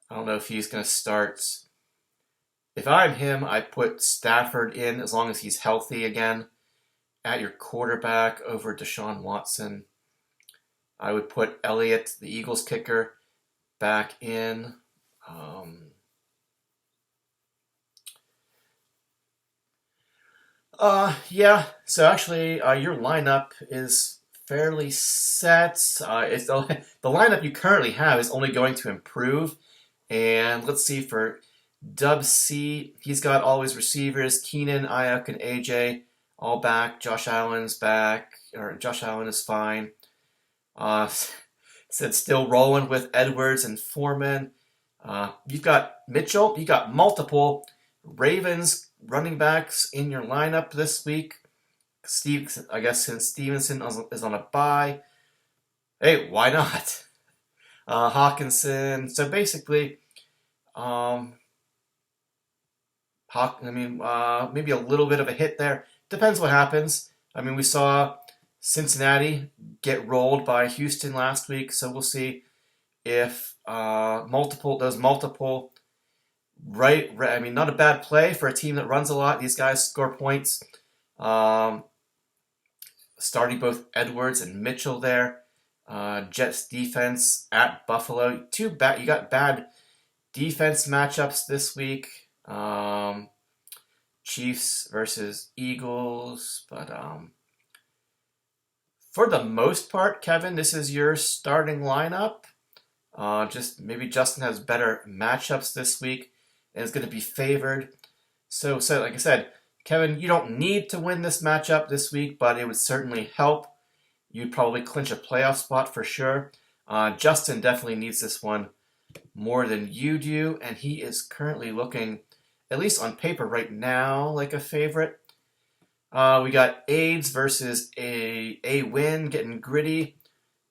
I don't know if he's going to start. If I'm him, I'd put Stafford in as long as he's healthy again at your quarterback over Deshaun Watson. I would put Elliott, the Eagles kicker, back in. Yeah. So actually, your lineup is fairly set. It's the lineup you currently have is only going to improve. And let's see for Dub C, he's got all his receivers: Keenan, Ayuk, and AJ all back. Josh Allen's back, or Josh Allen is fine. Said still rolling with Edwards and Foreman. You've got Mitchell. You got multiple Ravens running backs in your lineup this week. I guess since Stevenson is on a bye, hey, why not? Hawkinson. So basically, maybe a little bit of a hit there. Depends what happens. I mean, we saw Cincinnati get rolled by Houston last week, so we'll see if multiple right. I mean, not a bad play for a team that runs a lot. These guys score points. Starting both Edwards and Mitchell there. Jets defense at Buffalo. You got bad defense matchups this week. Chiefs versus Eagles, but for the most part, Kevin, this is your starting lineup. Just maybe Justin has better matchups this week and is going to be favored. So like I said, Kevin, you don't need to win this matchup this week, but it would certainly help. You'd probably clinch a playoff spot for sure. Justin definitely needs this one more than you do, and he is currently looking, at least on paper right now, like a favorite. We got AIDS versus a win, getting gritty,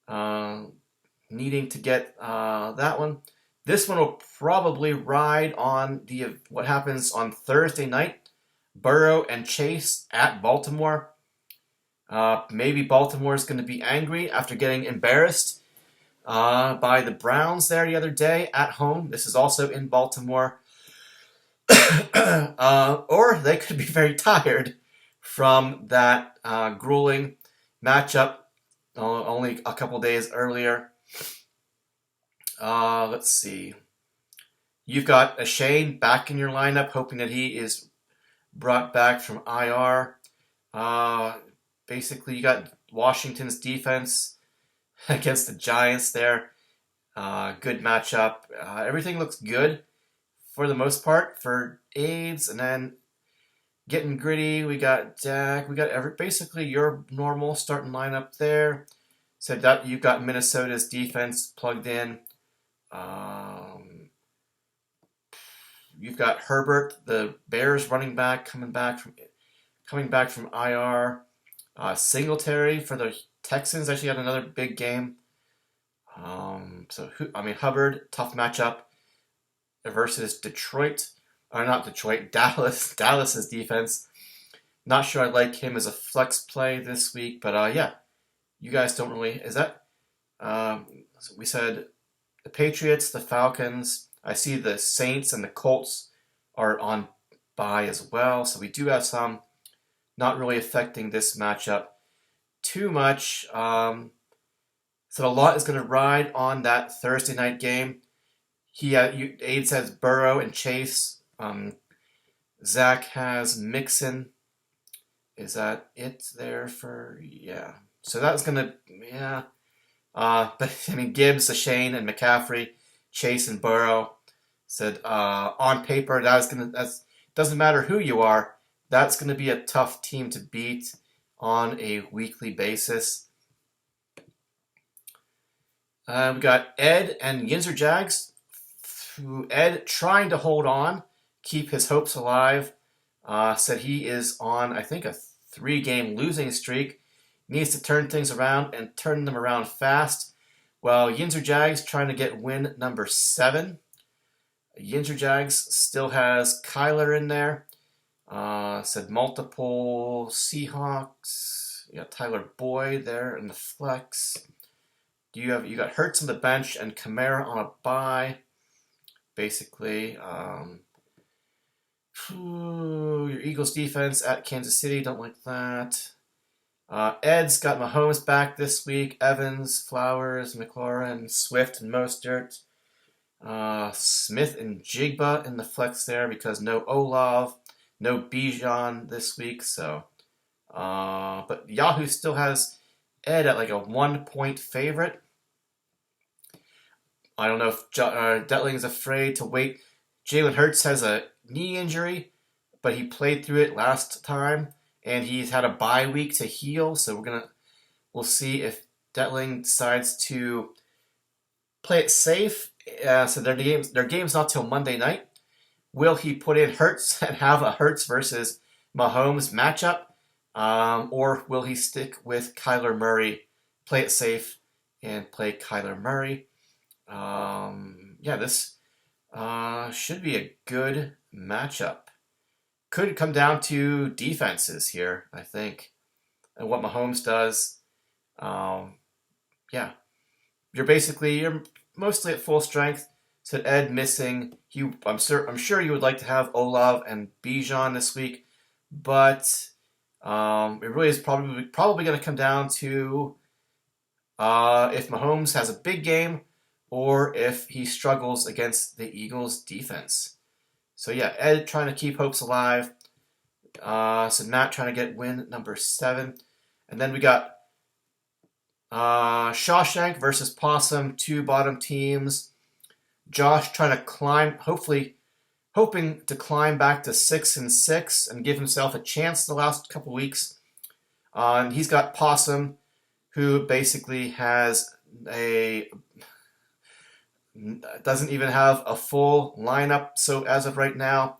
needing to get that one. This one will probably ride on what happens on Thursday night. Burrow and Chase at Baltimore. Maybe Baltimore is going to be angry after getting embarrassed by the Browns there the other day at home. This is also in Baltimore. Or they could be very tired from that grueling matchup only a couple days earlier. Let's see. You've got a Shane back in your lineup, hoping that he is brought back from IR. Basically, you got Washington's defense against the Giants there. Good matchup. Everything looks good for the most part for AIDS, and then getting gritty. We got Dak. We got basically your normal starting lineup there. So that you've got Minnesota's defense plugged in. You've got Herbert, the Bears running back, coming back from IR. Singletary for the Texans actually had another big game. Hubbard, tough matchup versus Detroit, or not Detroit, Dallas. Dallas's defense. Not sure I like him as a flex play this week, but yeah, you guys don't really. Is that So we said the Patriots, the Falcons. I see the Saints and the Colts are on bye as well. So we do have some not really affecting this matchup too much. So a lot is going to ride on that Thursday night game. Aid says Burrow and Chase. Zach has Mixon. Is that it there for, yeah. So that's going to, yeah. But I mean, Gibbs, Shane, and McCaffrey, Chase, and Burrow said on paper that doesn't matter who you are, that's going to be a tough team to beat on a weekly basis. We got Ed and Yinzer Jags. Ed trying to hold on, keep his hopes alive. Said he is on, I think, a 3-game losing streak. Needs to turn things around and turn them around fast. Well, Yinzer Jags trying to get win number 7. Yinzer Jags still has Kyler in there. Said multiple Seahawks. You got Tyler Boyd there in the flex. You got Hurts on the bench and Kamara on a bye. Basically, your Eagles defense at Kansas City, don't like that. Ed's got Mahomes back this week. Evans, Flowers, McLaurin, Swift, and Mostert. Smith and Jigba in the flex there because no Olav, no Bijan this week. So, but Yahoo still has Ed at like a 1-point favorite. I don't know if Detling is afraid to wait. Jalen Hurts has a knee injury, but he played through it last time, and he's had a bye week to heal. So we'll see if Detling decides to play it safe. So their game's not till Monday night. Will he put in Hurts and have a Hurts versus Mahomes matchup, or will he stick with Kyler Murray, play it safe, and play Kyler Murray? This should be a good matchup. Could come down to defenses here, I think, and what Mahomes does. You're mostly at full strength. So Ed missing. I'm sure you would like to have Olav and Bijan this week, but it really is probably going to come down to if Mahomes has a big game or if he struggles against the Eagles' defense. So yeah, Ed trying to keep hopes alive. So Matt trying to get win number 7. And then we got Shawshank versus Possum, 2 bottom teams. Josh trying to climb, hoping to climb back to 6-6 and give himself a chance the last couple weeks. And he's got Possum, who basically doesn't even have a full lineup. So as of right now,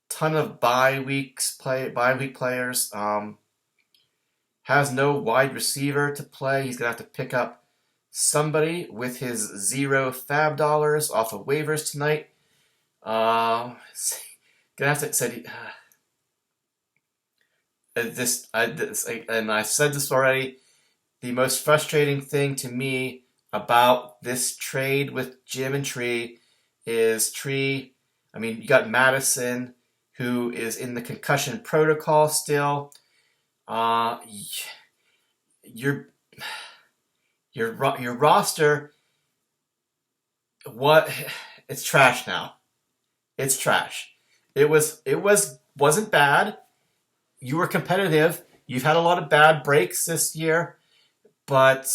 ton of bye week players. Has no wide receiver to play. He's gonna have to pick up somebody with his 0 fab dollars off of waivers tonight. Gonna have to say and I said this already. The most frustrating thing to me about this trade with Jim and Tree is Tree. I mean, you got Madison, who is in the concussion protocol still. Your roster, it's trash now. It's trash. Wasn't bad. You were competitive. You've had a lot of bad breaks this year, but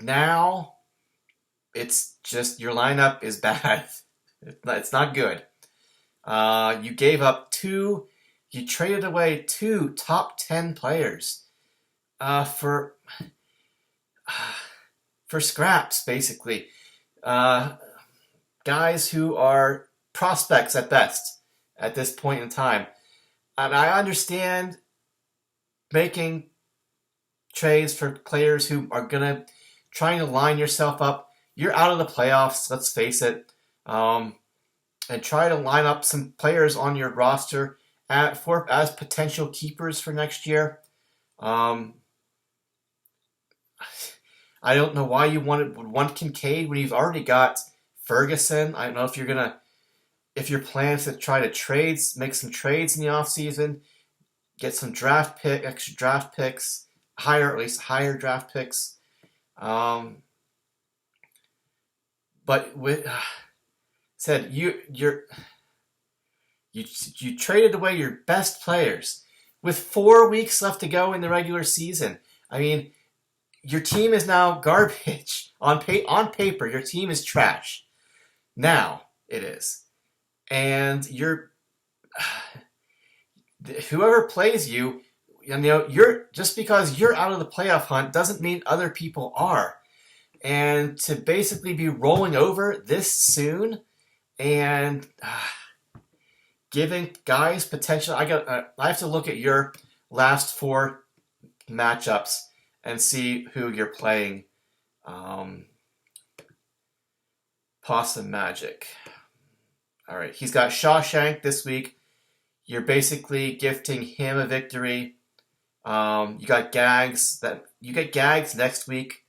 now it's just your lineup is bad. It's not good. You gave up you traded away 2 top 10 players for scraps, basically. Guys who are prospects at best at this point in time. And I understand making trades for players who are trying to line yourself up. You're out of the playoffs, let's face it. And try to line up some players on your roster as potential keepers for next year. I I don't know why you would want Kincaid when you've already got Ferguson. I don't know if your plans to try to make some trades in the offseason, get some extra draft picks, at least higher draft picks. But with said you traded away your best players with 4 weeks left to go in the regular season. I mean, your team is now garbage on paper. Your team is trash. Now it is, and whoever plays you, you're just because you're out of the playoff hunt doesn't mean other people are. And to basically be rolling over this soon and giving guys potential, I have to look at your last 4 matchups and see who you're playing. Possum Magic. All right, he's got Shawshank this week. You're basically gifting him a victory. You got Gags next week.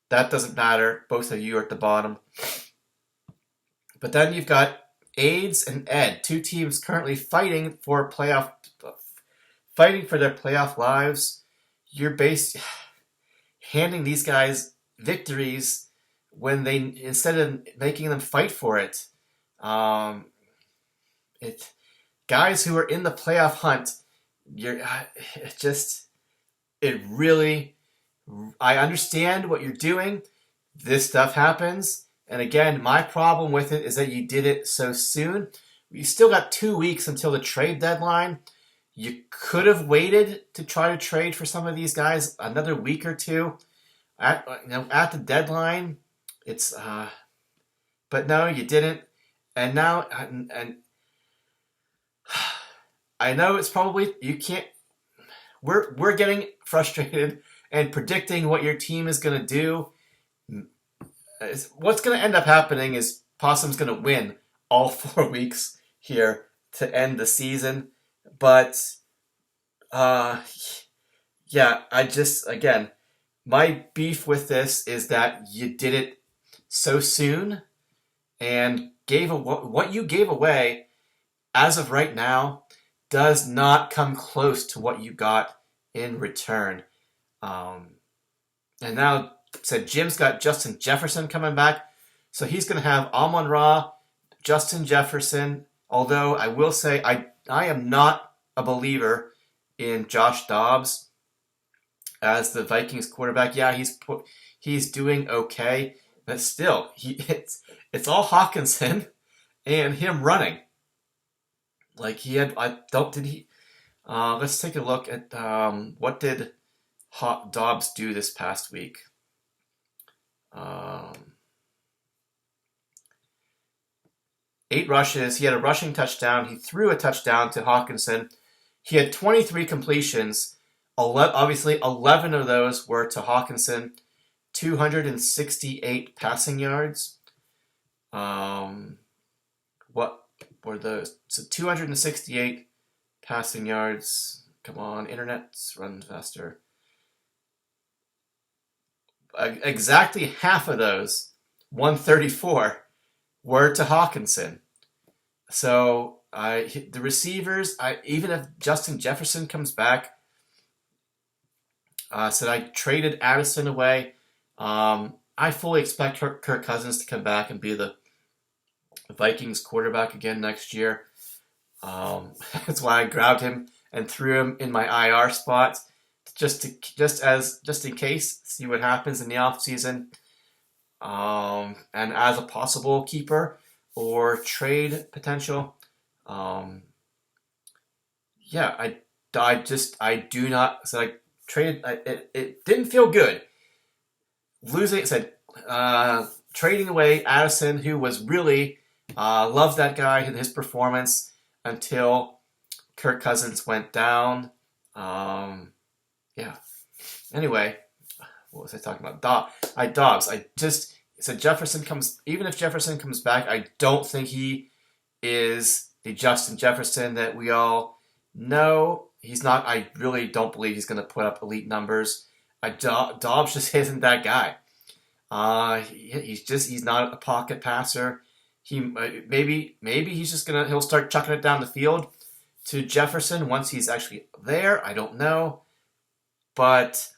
That doesn't matter. Both of you are at the bottom. But then you've got AIDS and Ed, 2 teams currently fighting for their playoff lives. You're handing these guys victories when instead of making them fight for it. Guys who are in the playoff hunt, I understand what you're doing. This stuff happens. And again, my problem with it is that you did it so soon. You still got 2 weeks until the trade deadline. You could have waited to try to trade for some of these guys another week or two at the deadline. But no, you didn't. And now, and I know it's probably you can't. We're getting frustrated and predicting what your team is going to do. What's going to end up happening is Possum's going to win all 4 weeks here to end the season. But, again, my beef with this is that you did it so soon and what you gave away as of right now does not come close to what you got in return. And now, Jim's got Justin Jefferson coming back. So he's going to have Amon-Ra, Justin Jefferson. Although I will say I am not a believer in Josh Dobbs as the Vikings quarterback. Yeah, he's doing okay. But still, it's all Hawkinson and him running. Like let's take a look at what did Dobbs do this past week. 8 rushes. He had a rushing touchdown. He threw a touchdown to Hawkinson. He had 23 completions. Obviously, 11 of those were to Hawkinson. 268 passing yards. What were those? So 268 passing yards. Come on, internet, run faster. Exactly half of those, 134, were to Hawkinson. So the receivers, even if Justin Jefferson comes back, said I traded Addison away. I fully expect Kirk Cousins to come back and be the Vikings quarterback again next year. That's why I grabbed him and threw him in my IR spot. Just in case, see what happens in the offseason. And as a possible keeper or trade potential. I do not. So I traded. It didn't feel good. Losing. Trading away Addison, who was really loved that guy and his performance until Kirk Cousins went down. Anyway, what was I talking about? Dobbs. I just said even if Jefferson comes back, I don't think he is the Justin Jefferson that we all know. He's not. I really don't believe he's going to put up elite numbers. Dobbs just isn't that guy. He's not a pocket passer. Maybe he's just he'll start chucking it down the field to Jefferson once he's actually there. I don't know, but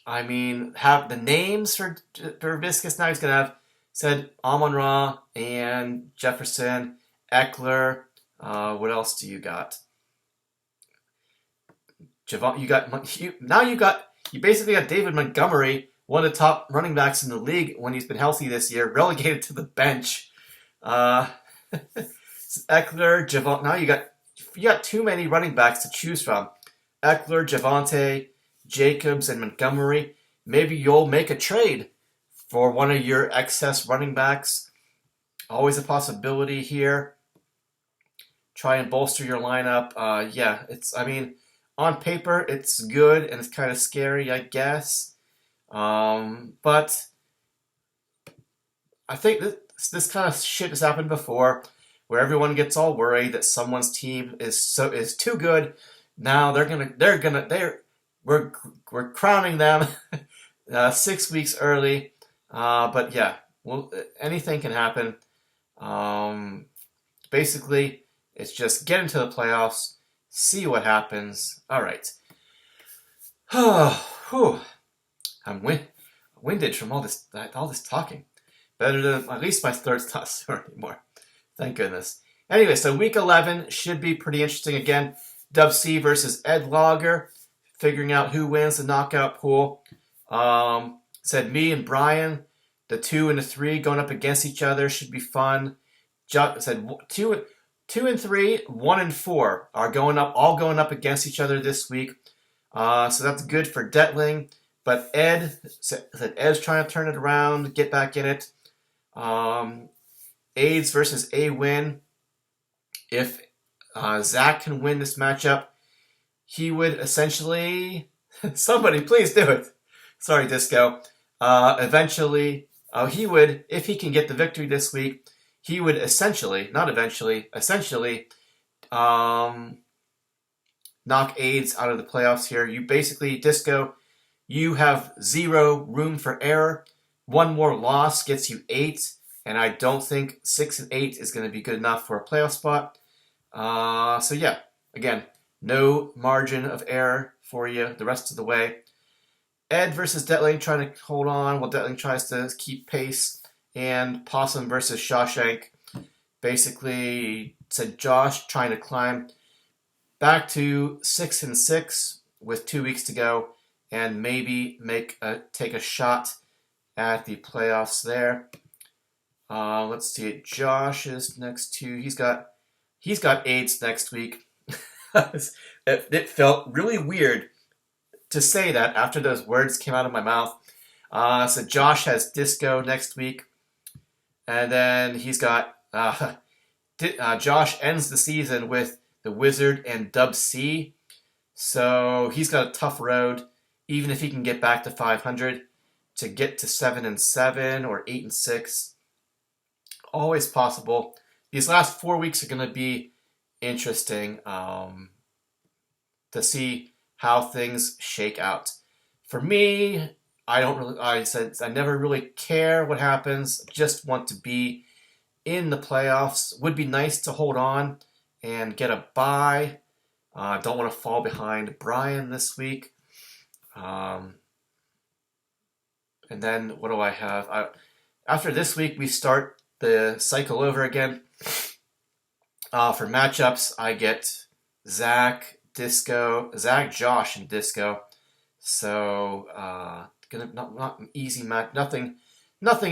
I mean, have the names for Viscus now. He's gonna have said Amon-Ra and Jefferson, Eckler. What else do you got? Javon. You basically got David Montgomery, one of the top running backs in the league when he's been healthy this year, relegated to the bench. Eckler, Javon. Now you got too many running backs to choose from. Eckler, Javonte, Jacobs, and Montgomery. Maybe you'll make a trade for one of your excess running backs. Always a possibility here. Try and bolster your lineup. On paper, it's good and it's kind of scary, I guess. But I think this kind of shit has happened before, where everyone gets all worried that someone's team is too good. Now we're crowning them 6 weeks early. But yeah, anything can happen. Basically, it's just get into the playoffs, see what happens. All right. I'm winded from all this talking. Better than at least my throat's not sore anymore. Thank goodness. Anyway, so week 11 should be pretty interesting again. Dub C versus Ed Logger, figuring out who wins the knockout pool. Said me and Brian, the 2 and the 3 going up against each other should be fun. Said 2 and 3, 1 and 4 are all going up against each other this week. So that's good for Detling. But Ed said Ed's trying to turn it around, get back in it. AIDS versus A-Win. If Zach can win this matchup, he would essentially... Somebody, please do it. Sorry, Disco. Eventually, he would, if he can get the victory this week, he would essentially knock AIDS out of the playoffs here. You basically, Disco, you have 0 room for error. One more loss gets you 8, and I don't think 6 and 8 is going to be good enough for a playoff spot. So yeah, again, no margin of error for you the rest of the way. Ed versus Detling trying to hold on while Detling tries to keep pace. And Possum versus Shawshank. Basically, said Josh trying to climb back to 6 and 6 with 2 weeks to go, and maybe take a shot at the playoffs there. Let's see. Josh is next to. He's got AIDS next week. It felt really weird to say that after those words came out of my mouth. So Josh has Disco next week, and then he's got Josh ends the season with the Wizard and Dub C. So he's got a tough road, even if he can get back to 500 to get to 7 and 7 or 8 and 6. Always possible. These last 4 weeks are going to be interesting to see how things shake out. For me, I never really care what happens. Just want to be in the playoffs. Would be nice to hold on and get a bye. Don't want to fall behind Brian this week. And then what do I have? After this week, we start the cycle over again. For matchups, I get Zach, Josh, and Disco. So not an easy match. Nothing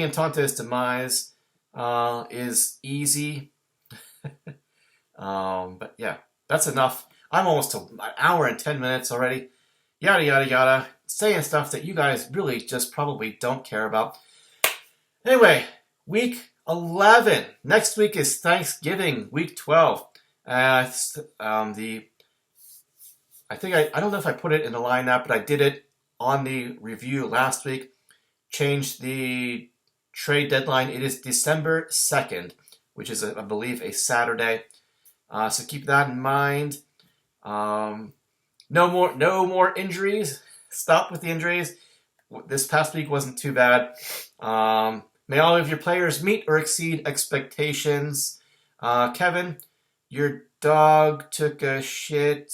in Tonto's Demise is easy. But yeah, that's enough. I'm almost an hour and 10 minutes already. Yada yada yada. Saying stuff that you guys really just probably don't care about. Anyway, week 11. Next week is Thanksgiving. Week 12. I don't know if I put it in the lineup, but I did it on the review last week. Changed the trade deadline. It is December 2nd, which is, I believe, a Saturday. So keep that in mind. No more injuries. Stop with the injuries. this past week wasn't too bad. May all of your players meet or exceed expectations. Kevin, your dog took a shit.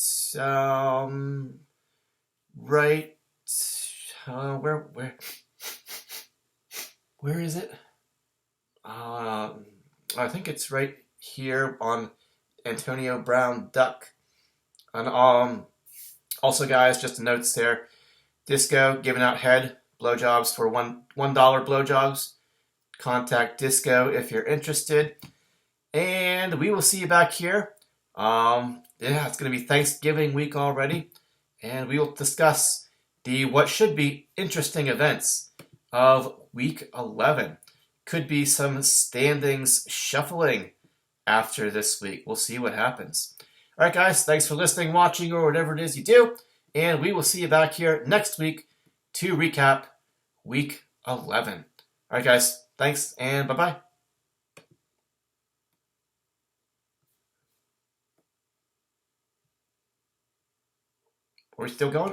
Right. Where is it? I think it's right here on Antonio Brown Duck. And also, guys, just a notes there. Disco giving out head blowjobs for $1 blowjobs. Contact Disco if you're interested. And we will see you back here. It's going to be Thanksgiving week already. And we will discuss the what should be interesting events of week 11. Could be some standings shuffling after this week. We'll see what happens. All right, guys, thanks for listening, watching, or whatever it is you do. And we will see you back here next week to recap week 11. All right, guys, thanks, and bye-bye. We're still going.